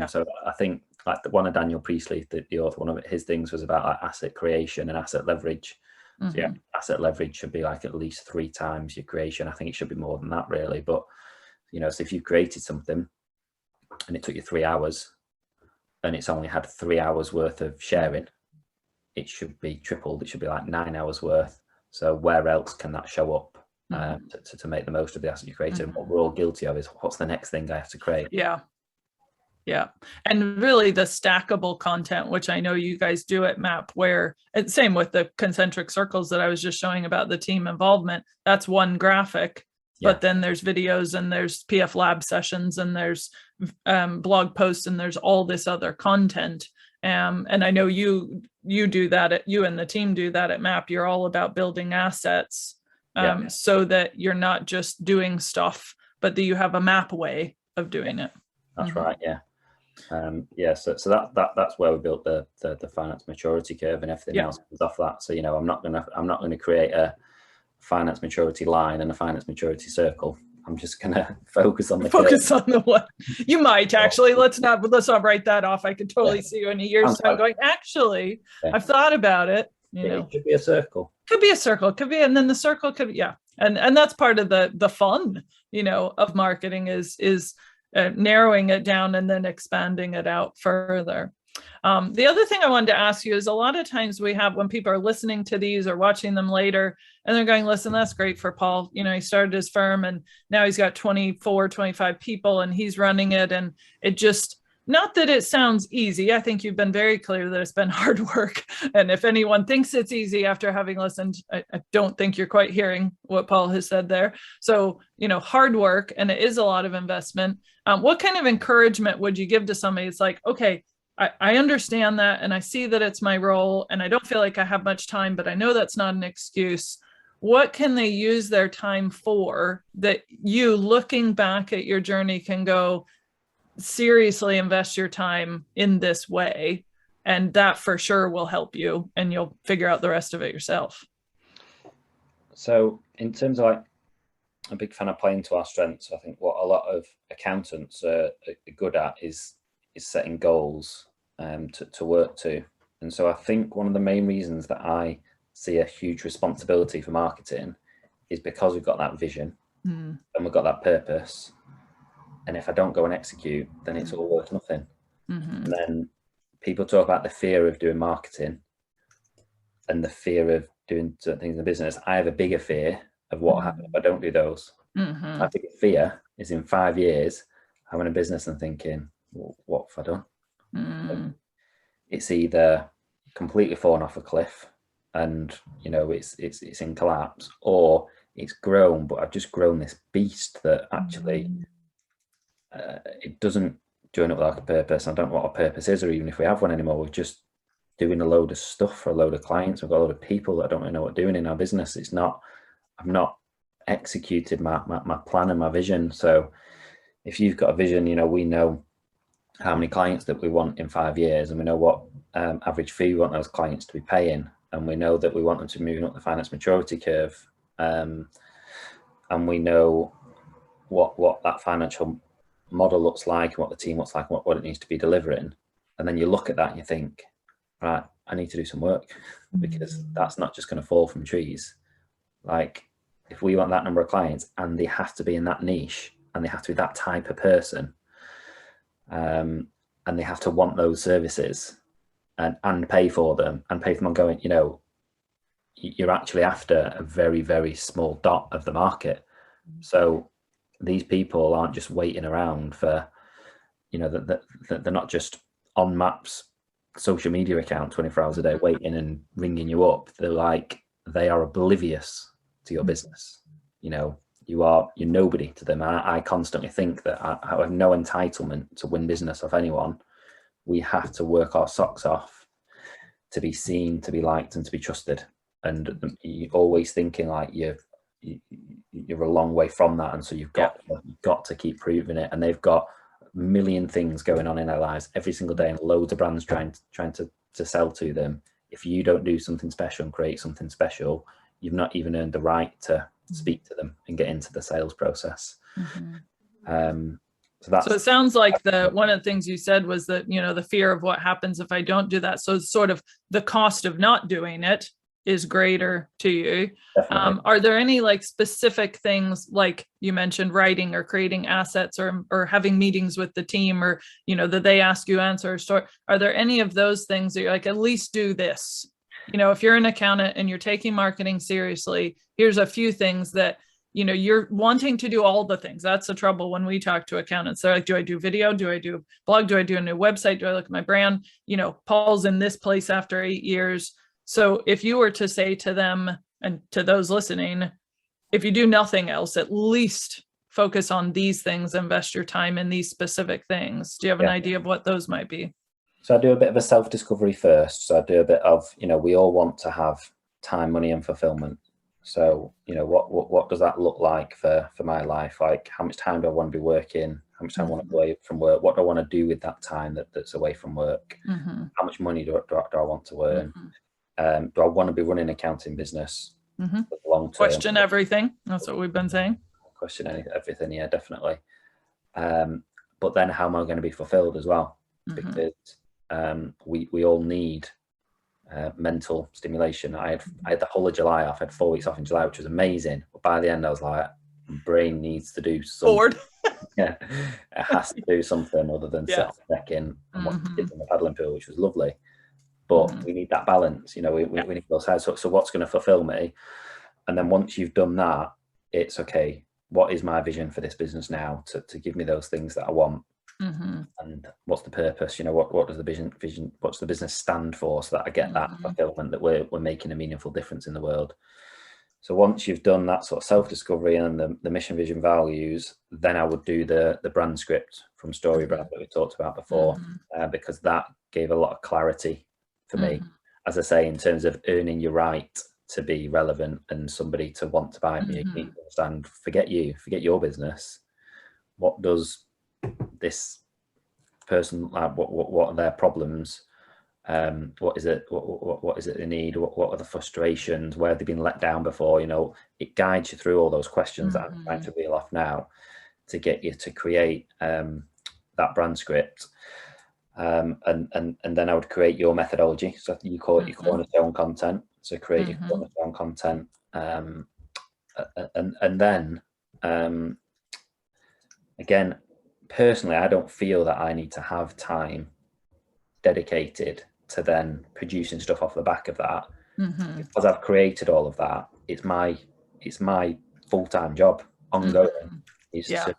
So I think, like one of Daniel Priestley, the author, one of his things was about like asset creation and asset leverage. So yeah, asset leverage should be like at least 3 times your creation. I think it should be more than that, really. But so if you created something and it took you 3 hours and it's only had 3 hours worth of sharing, it should be tripled. It should be like 9 hours worth. So where else can that show up to make the most of the asset you created? And what we're all guilty of is, what's the next thing I have to create? Yeah. And really the stackable content, which I know you guys do at MAP, where it's same with the concentric circles that I was just showing about the team involvement. That's one graphic, but then there's videos and there's PF lab sessions and there's blog posts and there's all this other content. And I know you do that, you and the team do that at MAP. You're all about building assets so that you're not just doing stuff, but that you have a MAP way of doing it. That's right. Yeah. So that's where we built the finance maturity curve, and everything else comes off that. So I'm not gonna create a finance maturity line and a finance maturity circle. I'm just gonna focus on the one. You might actually let's not write that off. I could totally see you in a year's time going, actually, I've thought about it. It could be a circle. Could be a circle. Could be, and then the circle could be and that's part of the fun of marketing is narrowing it down and then expanding it out further. The other thing I wanted to ask you is, a lot of times we have, when people are listening to these or watching them later, and they're going, listen, that's great for Paul. He started his firm and now he's got 24, 25 people and he's running it. And it just, not that it sounds easy. I think you've been very clear that it's been hard work. And if anyone thinks it's easy after having listened, I don't think you're quite hearing what Paul has said there. So, hard work, and it is a lot of investment. What kind of encouragement would you give to somebody? It's like, okay, I understand that, and I see that it's my role, and I don't feel like I have much time, but I know that's not an excuse. What can they use their time for that you, looking back at your journey, can go, seriously invest your time in this way, and that for sure will help you, and you'll figure out the rest of it yourself? So in terms of, like, I'm a big fan of playing to our strengths. I think what a lot of accountants are good at is setting goals to work to. And so I think one of the main reasons that I see a huge responsibility for marketing is because we've got that vision and we've got that purpose. And if I don't go and execute, then it's all worth nothing. And then people talk about the fear of doing marketing. the fear of doing certain things in the business. I have a bigger fear of what happens if I don't do those. My biggest fear is in 5 years having a business and thinking, well, what have I done? It's either completely fallen off a cliff and it's in collapse, or it's grown, but I've just grown this beast that actually it doesn't join up with our purpose. I don't know what our purpose is, or even if we have one anymore. We're just doing a load of stuff for a load of clients. We've got a load of people that don't really know what they're doing in our business. I've not executed my plan and my vision. So if you've got a vision, we know how many clients that we want in 5 years, and we know what average fee we want those clients to be paying, and we know that we want them to move up the finance maturity curve, and we know what that financial model looks like, and what the team looks like, and what it needs to be delivering. And then you look at that and you think, right, I need to do some work, because that's not just going to fall from trees. Like, if we want that number of clients, and they have to be in that niche, and they have to be that type of person, and they have to want those services and pay for them, and pay for them ongoing, you're actually after a very, very small dot of the market. So these people aren't just waiting around for, they're not just on Maps social media account 24 hours a day waiting and ringing you up. They are oblivious to your business. You're nobody to them. I constantly think that I have no entitlement to win business off anyone. We have to work our socks off to be seen, to be liked, and to be trusted. And you're always thinking like you're a long way from that, and so you've got to keep proving it. And they've got a million things going on in their lives every single day, and loads of brands trying to sell to them. If you don't do something special and create something special, you've not even earned the right to speak to them and get into the sales process. So it sounds like one of the things you said was that, the fear of what happens if I don't do that. So sort of the cost of not doing it is greater to you. Are there any specific things, like you mentioned, writing or creating assets or having meetings with the team, or, that they ask you answers? So are there any of those things that you're like, at least do this? If you're an accountant and you're taking marketing seriously, here's a few things that, you're wanting to do all the things. That's the trouble when we talk to accountants. They're like, do I do video? Do I do blog? Do I do a new website? Do I look at my brand? Paul's in this place after 8 years. So if you were to say to them and to those listening, if you do nothing else, at least focus on these things, invest your time in these specific things. Do you have an idea of what those might be? So I do a bit of a self-discovery first. So I do a bit of, we all want to have time, money, and fulfillment. So, what does that look like for my life? Like, how much time do I want to be working? How much time I want to be away from work? What do I want to do with that time that's away from work? How much money do I want to earn? Do I want to be running an accounting business for the long term? Question everything. That's what we've been saying. Question everything, yeah, definitely. But then how am I going to be fulfilled as well? Because we all need mental stimulation. I had the whole of July off. I had 4 weeks off in July, which was amazing. But by the end, I was like, my brain needs to do something. Bored. Yeah, it has to do something other than sit on the deck in and watch the kids in the paddling pool, which was lovely. But we need that balance. We need those sides. So what's going to fulfill me? And then once you've done that, it's okay. What is my vision for this business now to give me those things that I want? And what's the purpose? What does the vision? What's the business stand for? So that I get that fulfillment, that we're making a meaningful difference in the world. So once you've done that sort of self-discovery and the mission, vision, values, then I would do the brand script from StoryBrand that we talked about before, because that gave a lot of clarity for me, as I say, in terms of earning your right to be relevant and somebody to want to buy me. You need to understand, forget your business. What does this person like? What are their problems? What is it? What is it they need? What are the frustrations? Where have they been let down before? It guides you through all those questions that I'm trying to reel off now to get you to create that brand script. And then I would create your methodology. So you call it your cornerstone content. So create your cornerstone content, and then again, personally, I don't feel that I need to have time dedicated to then producing stuff off the back of that. Mhm. Because I've created all of that, it's my full-time job, ongoing, is Yeah. to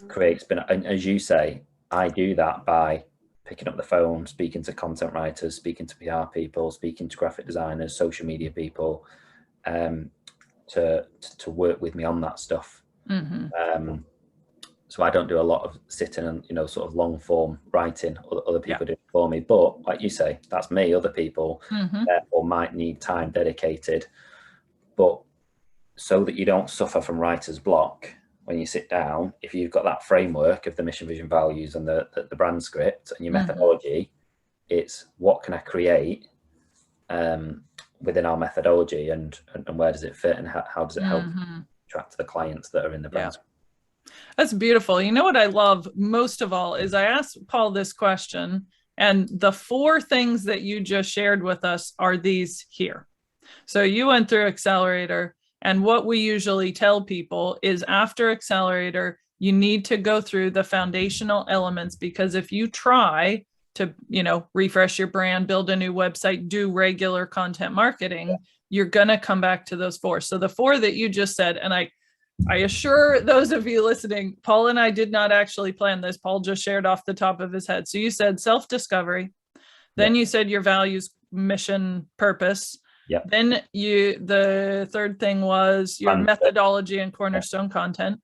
create spin. And as you say, I do that by picking up the phone, speaking to content writers, speaking to PR people, speaking to graphic designers, social media people, to work with me on that stuff. So I don't do a lot of sitting and, sort of long form writing. Other people do it for me. But like you say, that's me. Other people therefore might need time dedicated. But so that you don't suffer from writer's block when you sit down, if you've got that framework of the mission, vision, values, and the brand script and your methodology, it's what can I create within our methodology, and where does it fit, and how does it help attract the clients that are in the brand script. That's beautiful. You know what I love most of all is I asked Paul this question, and the 4 things that you just shared with us are these here. So you went through Accelerator, and what we usually tell people is after Accelerator, you need to go through the foundational elements, because if you try to, refresh your brand, build a new website, do regular content marketing, you're going to come back to those 4. So the 4 that you just said, and I assure those of you listening, Paul and I did not actually plan this. Paul just shared off the top of his head. So you said self-discovery. Then you said your values, mission, purpose. Then the third thing was your methodology and cornerstone content.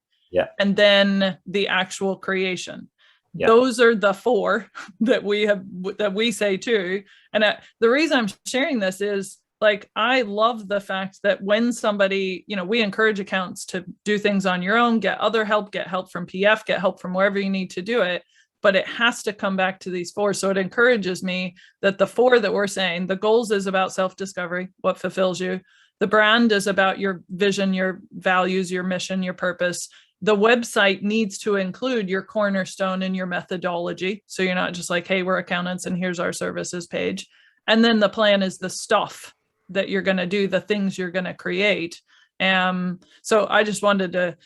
And then the actual creation. Those are the 4 that we say too. And the reason I'm sharing this is, like, I love the fact that when somebody, we encourage accounts to do things on your own, get other help, get help from PF, get help from wherever you need to do it, but it has to come back to these 4. So it encourages me that the 4 that we're saying, the goals is about self-discovery, what fulfills you. The brand is about your vision, your values, your mission, your purpose. The website needs to include your cornerstone and your methodology. So you're not just like, hey, we're accountants and here's our services page. And then the plan is the stuff that you're going to do, the things you're going to create. So I just wanted to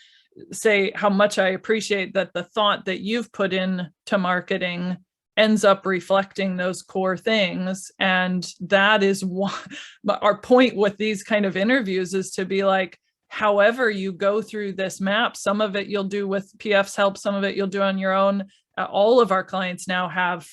say how much I appreciate that the thought that you've put in to marketing ends up reflecting those core things. And that is what our point with these kind of interviews is, to be like, however you go through this map, some of it you'll do with PF's help, some of it you'll do on your own. All of our clients now have,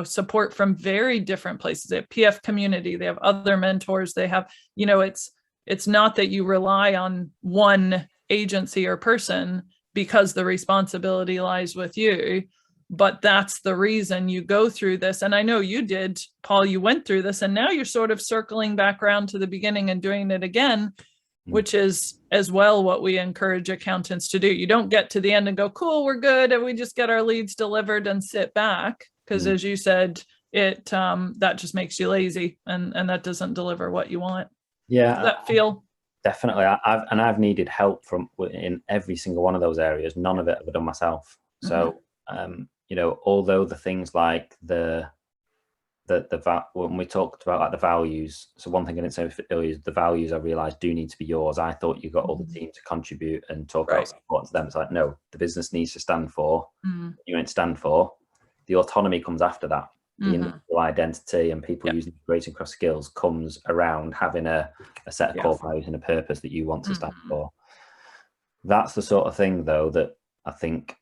support from very different places. They have PF community, they have other mentors, they have, it's not that you rely on one agency or person because the responsibility lies with you, but that's the reason you go through this. And I know you did, Paul, you went through this, and now you're sort of circling back around to the beginning and doing it again, which is as well what we encourage accountants to do. You don't get to the end and go, cool, we're good, and we just get our leads delivered and sit back. Because as you said, it that just makes you lazy, and that doesn't deliver what you want. Yeah. Does that feel? Definitely. I've needed help in every single one of those areas. None of it I've done myself. So, although the things like when we talked about like the values, so one thing I didn't say earlier is the values I realized do need to be yours. I thought you got all the team to contribute and talk about support to them. It's like, no, the business needs to stand for, you ain't stand for. The autonomy comes after that. The individual identity and people using integrating cross skills comes around having a set of core values and a purpose that you want to stand for. That's the sort of thing, though, that I think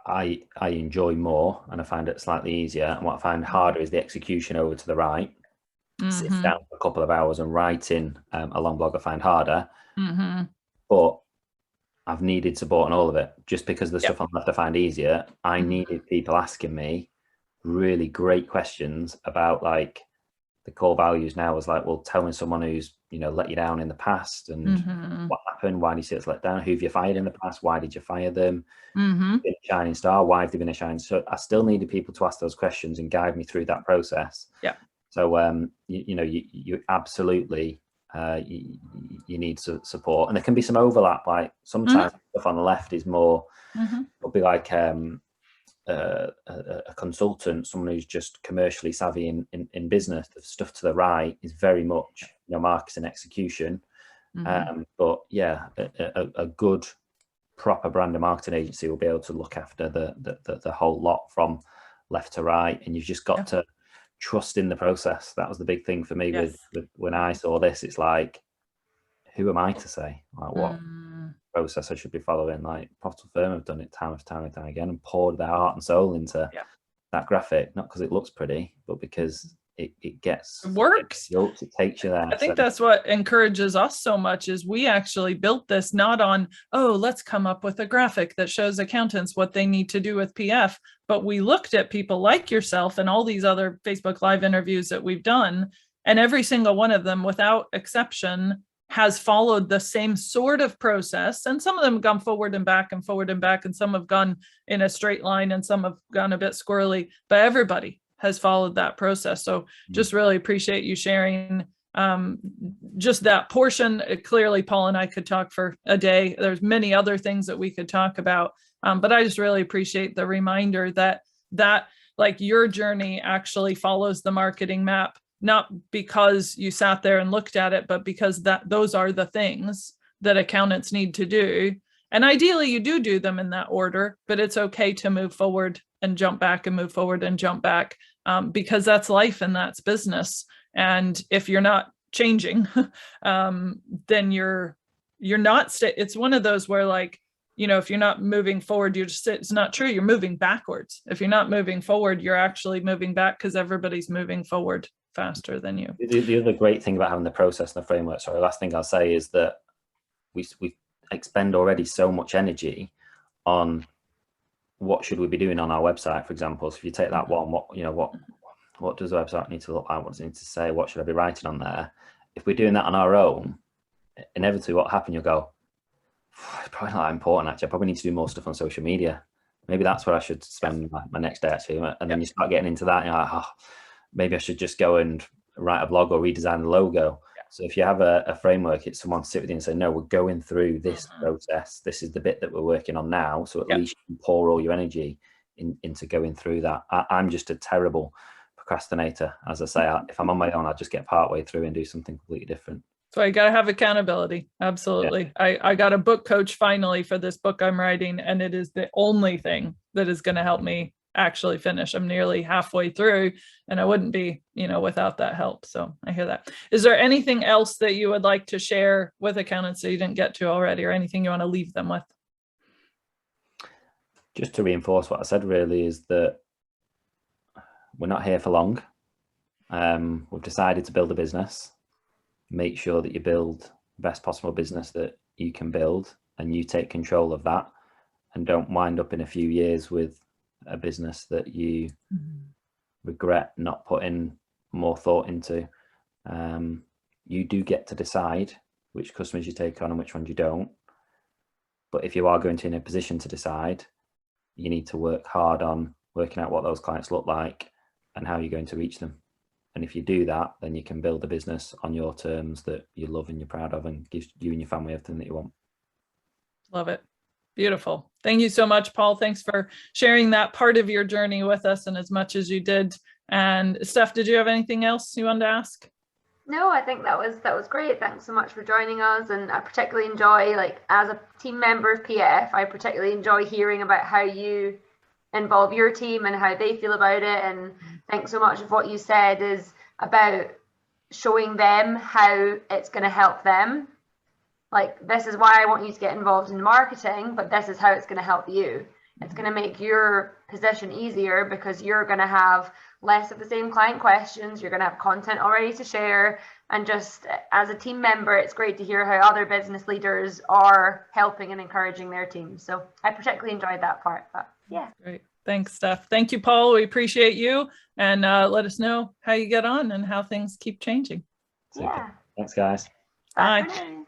I enjoy more, and I find it slightly easier. And what I find harder is the execution over to the right. Sit down for a couple of hours and writing a long blog I find harder. But I've needed support on all of it. Just because the stuff on left I find easier, I needed people asking me really great questions about like the core values. Now was like, well, tell me someone who's let you down in the past, and what happened, why do you see it's let down, who have you fired in the past, why did you fire them, been a shining star, why have they been a shining star? I still needed people to ask those questions and guide me through that process. So you absolutely you need support, and there can be some overlap. Like sometimes stuff on the left is more will be like a consultant, someone who's just commercially savvy in business. The stuff to the right is very much marketing execution. But yeah, a good proper brand and marketing agency will be able to look after the whole lot from left to right, and you've just got to trust in the process. That was the big thing for me. Yes. with when I saw this, it's like, who am I to say like what process I should be following? Like Profitable Firm have done it time after time and time again and poured their heart and soul into that graphic, not because it looks pretty, but because it gets it works. It takes you there. I think that's what encourages us so much is we actually built this not on, oh, let's come up with a graphic that shows accountants what they need to do with PF, but we looked at people like yourself and all these other Facebook Live interviews that we've done, and every single one of them without exception has followed the same sort of process. And some of them have gone forward and back and forward and back, and some have gone in a straight line and some have gone a bit squirrely, but everybody has followed that process. So just really appreciate you sharing just that portion. Clearly, Paul and I could talk for a day. There's many other things that we could talk about, but I just really appreciate the reminder that like your journey actually follows the marketing map, not because you sat there and looked at it, but because those are the things that accountants need to do. And ideally you do them in that order, but it's okay to move forward and jump back and move forward and jump back, because that's life and that's business. And if you're not changing, then you're not, it's one of those where like, you know, if you're not moving forward, it's not true. You're moving backwards. If you're not moving forward, you're actually moving back because everybody's moving forward faster than you. The other great thing about having the process and the framework, sorry, the last thing I'll say is that we expend already so much energy on what should we be doing on our website, for example. So if you take that one, what does the website need to look like? What does it need to say? What should I be writing on there? If we're doing that on our own, inevitably what happens, you'll go, it's probably not that important actually. I probably need to do more stuff on social media. Maybe that's where I should spend my next day actually. And then you start getting into that and you're like, oh, maybe I should just go and write a blog or redesign the logo. So if you have a framework, it's someone to sit with you and say, no, we're going through this process. This is the bit that we're working on now. So at least you can pour all your energy into going through that. I'm just a terrible procrastinator. As I say, if I'm on my own, I'll just get part way through and do something completely different. So I got to have accountability. Absolutely. Yeah. I got a book coach finally for this book I'm writing, and it is the only thing that is going to help me actually finish. I'm nearly halfway through and I wouldn't be, without that help. So I hear that. Is there anything else that you would like to share with accountants that you didn't get to already, or anything you want to leave them with? Just to reinforce what I said really is that we're not here for long. We've decided to build a business. Make sure that you build the best possible business that you can build and you take control of that, and don't wind up in a few years with a business that you regret not putting more thought into. You do get to decide which customers you take on and which ones you don't. But if you are going to be in a position to decide, you need to work hard on working out what those clients look like and how you're going to reach them. And if you do that, then you can build a business on your terms that you love and you're proud of, and gives you and your family everything that you want. Love it. Beautiful. Thank you so much, Paul. Thanks for sharing that part of your journey with us and as much as you did. And Steph, did you have anything else you wanted to ask? No, I think that was great. Thanks so much for joining us. And I particularly enjoy, as a team member of PF, I particularly enjoy hearing about how you involve your team and how they feel about it. And thanks so much of what you said is about showing them how it's going to help them. This is why I want you to get involved in marketing, but this is how it's going to help you. It's going to make your position easier because you're going to have less of the same client questions. You're going to have content already to share. And just as a team member, it's great to hear how other business leaders are helping and encouraging their teams. So I particularly enjoyed that part. But yeah. Great. Thanks, Steph. Thank you, Paul. We appreciate you. And let us know how you get on and how things keep changing. Yeah. Thanks, guys. Bye.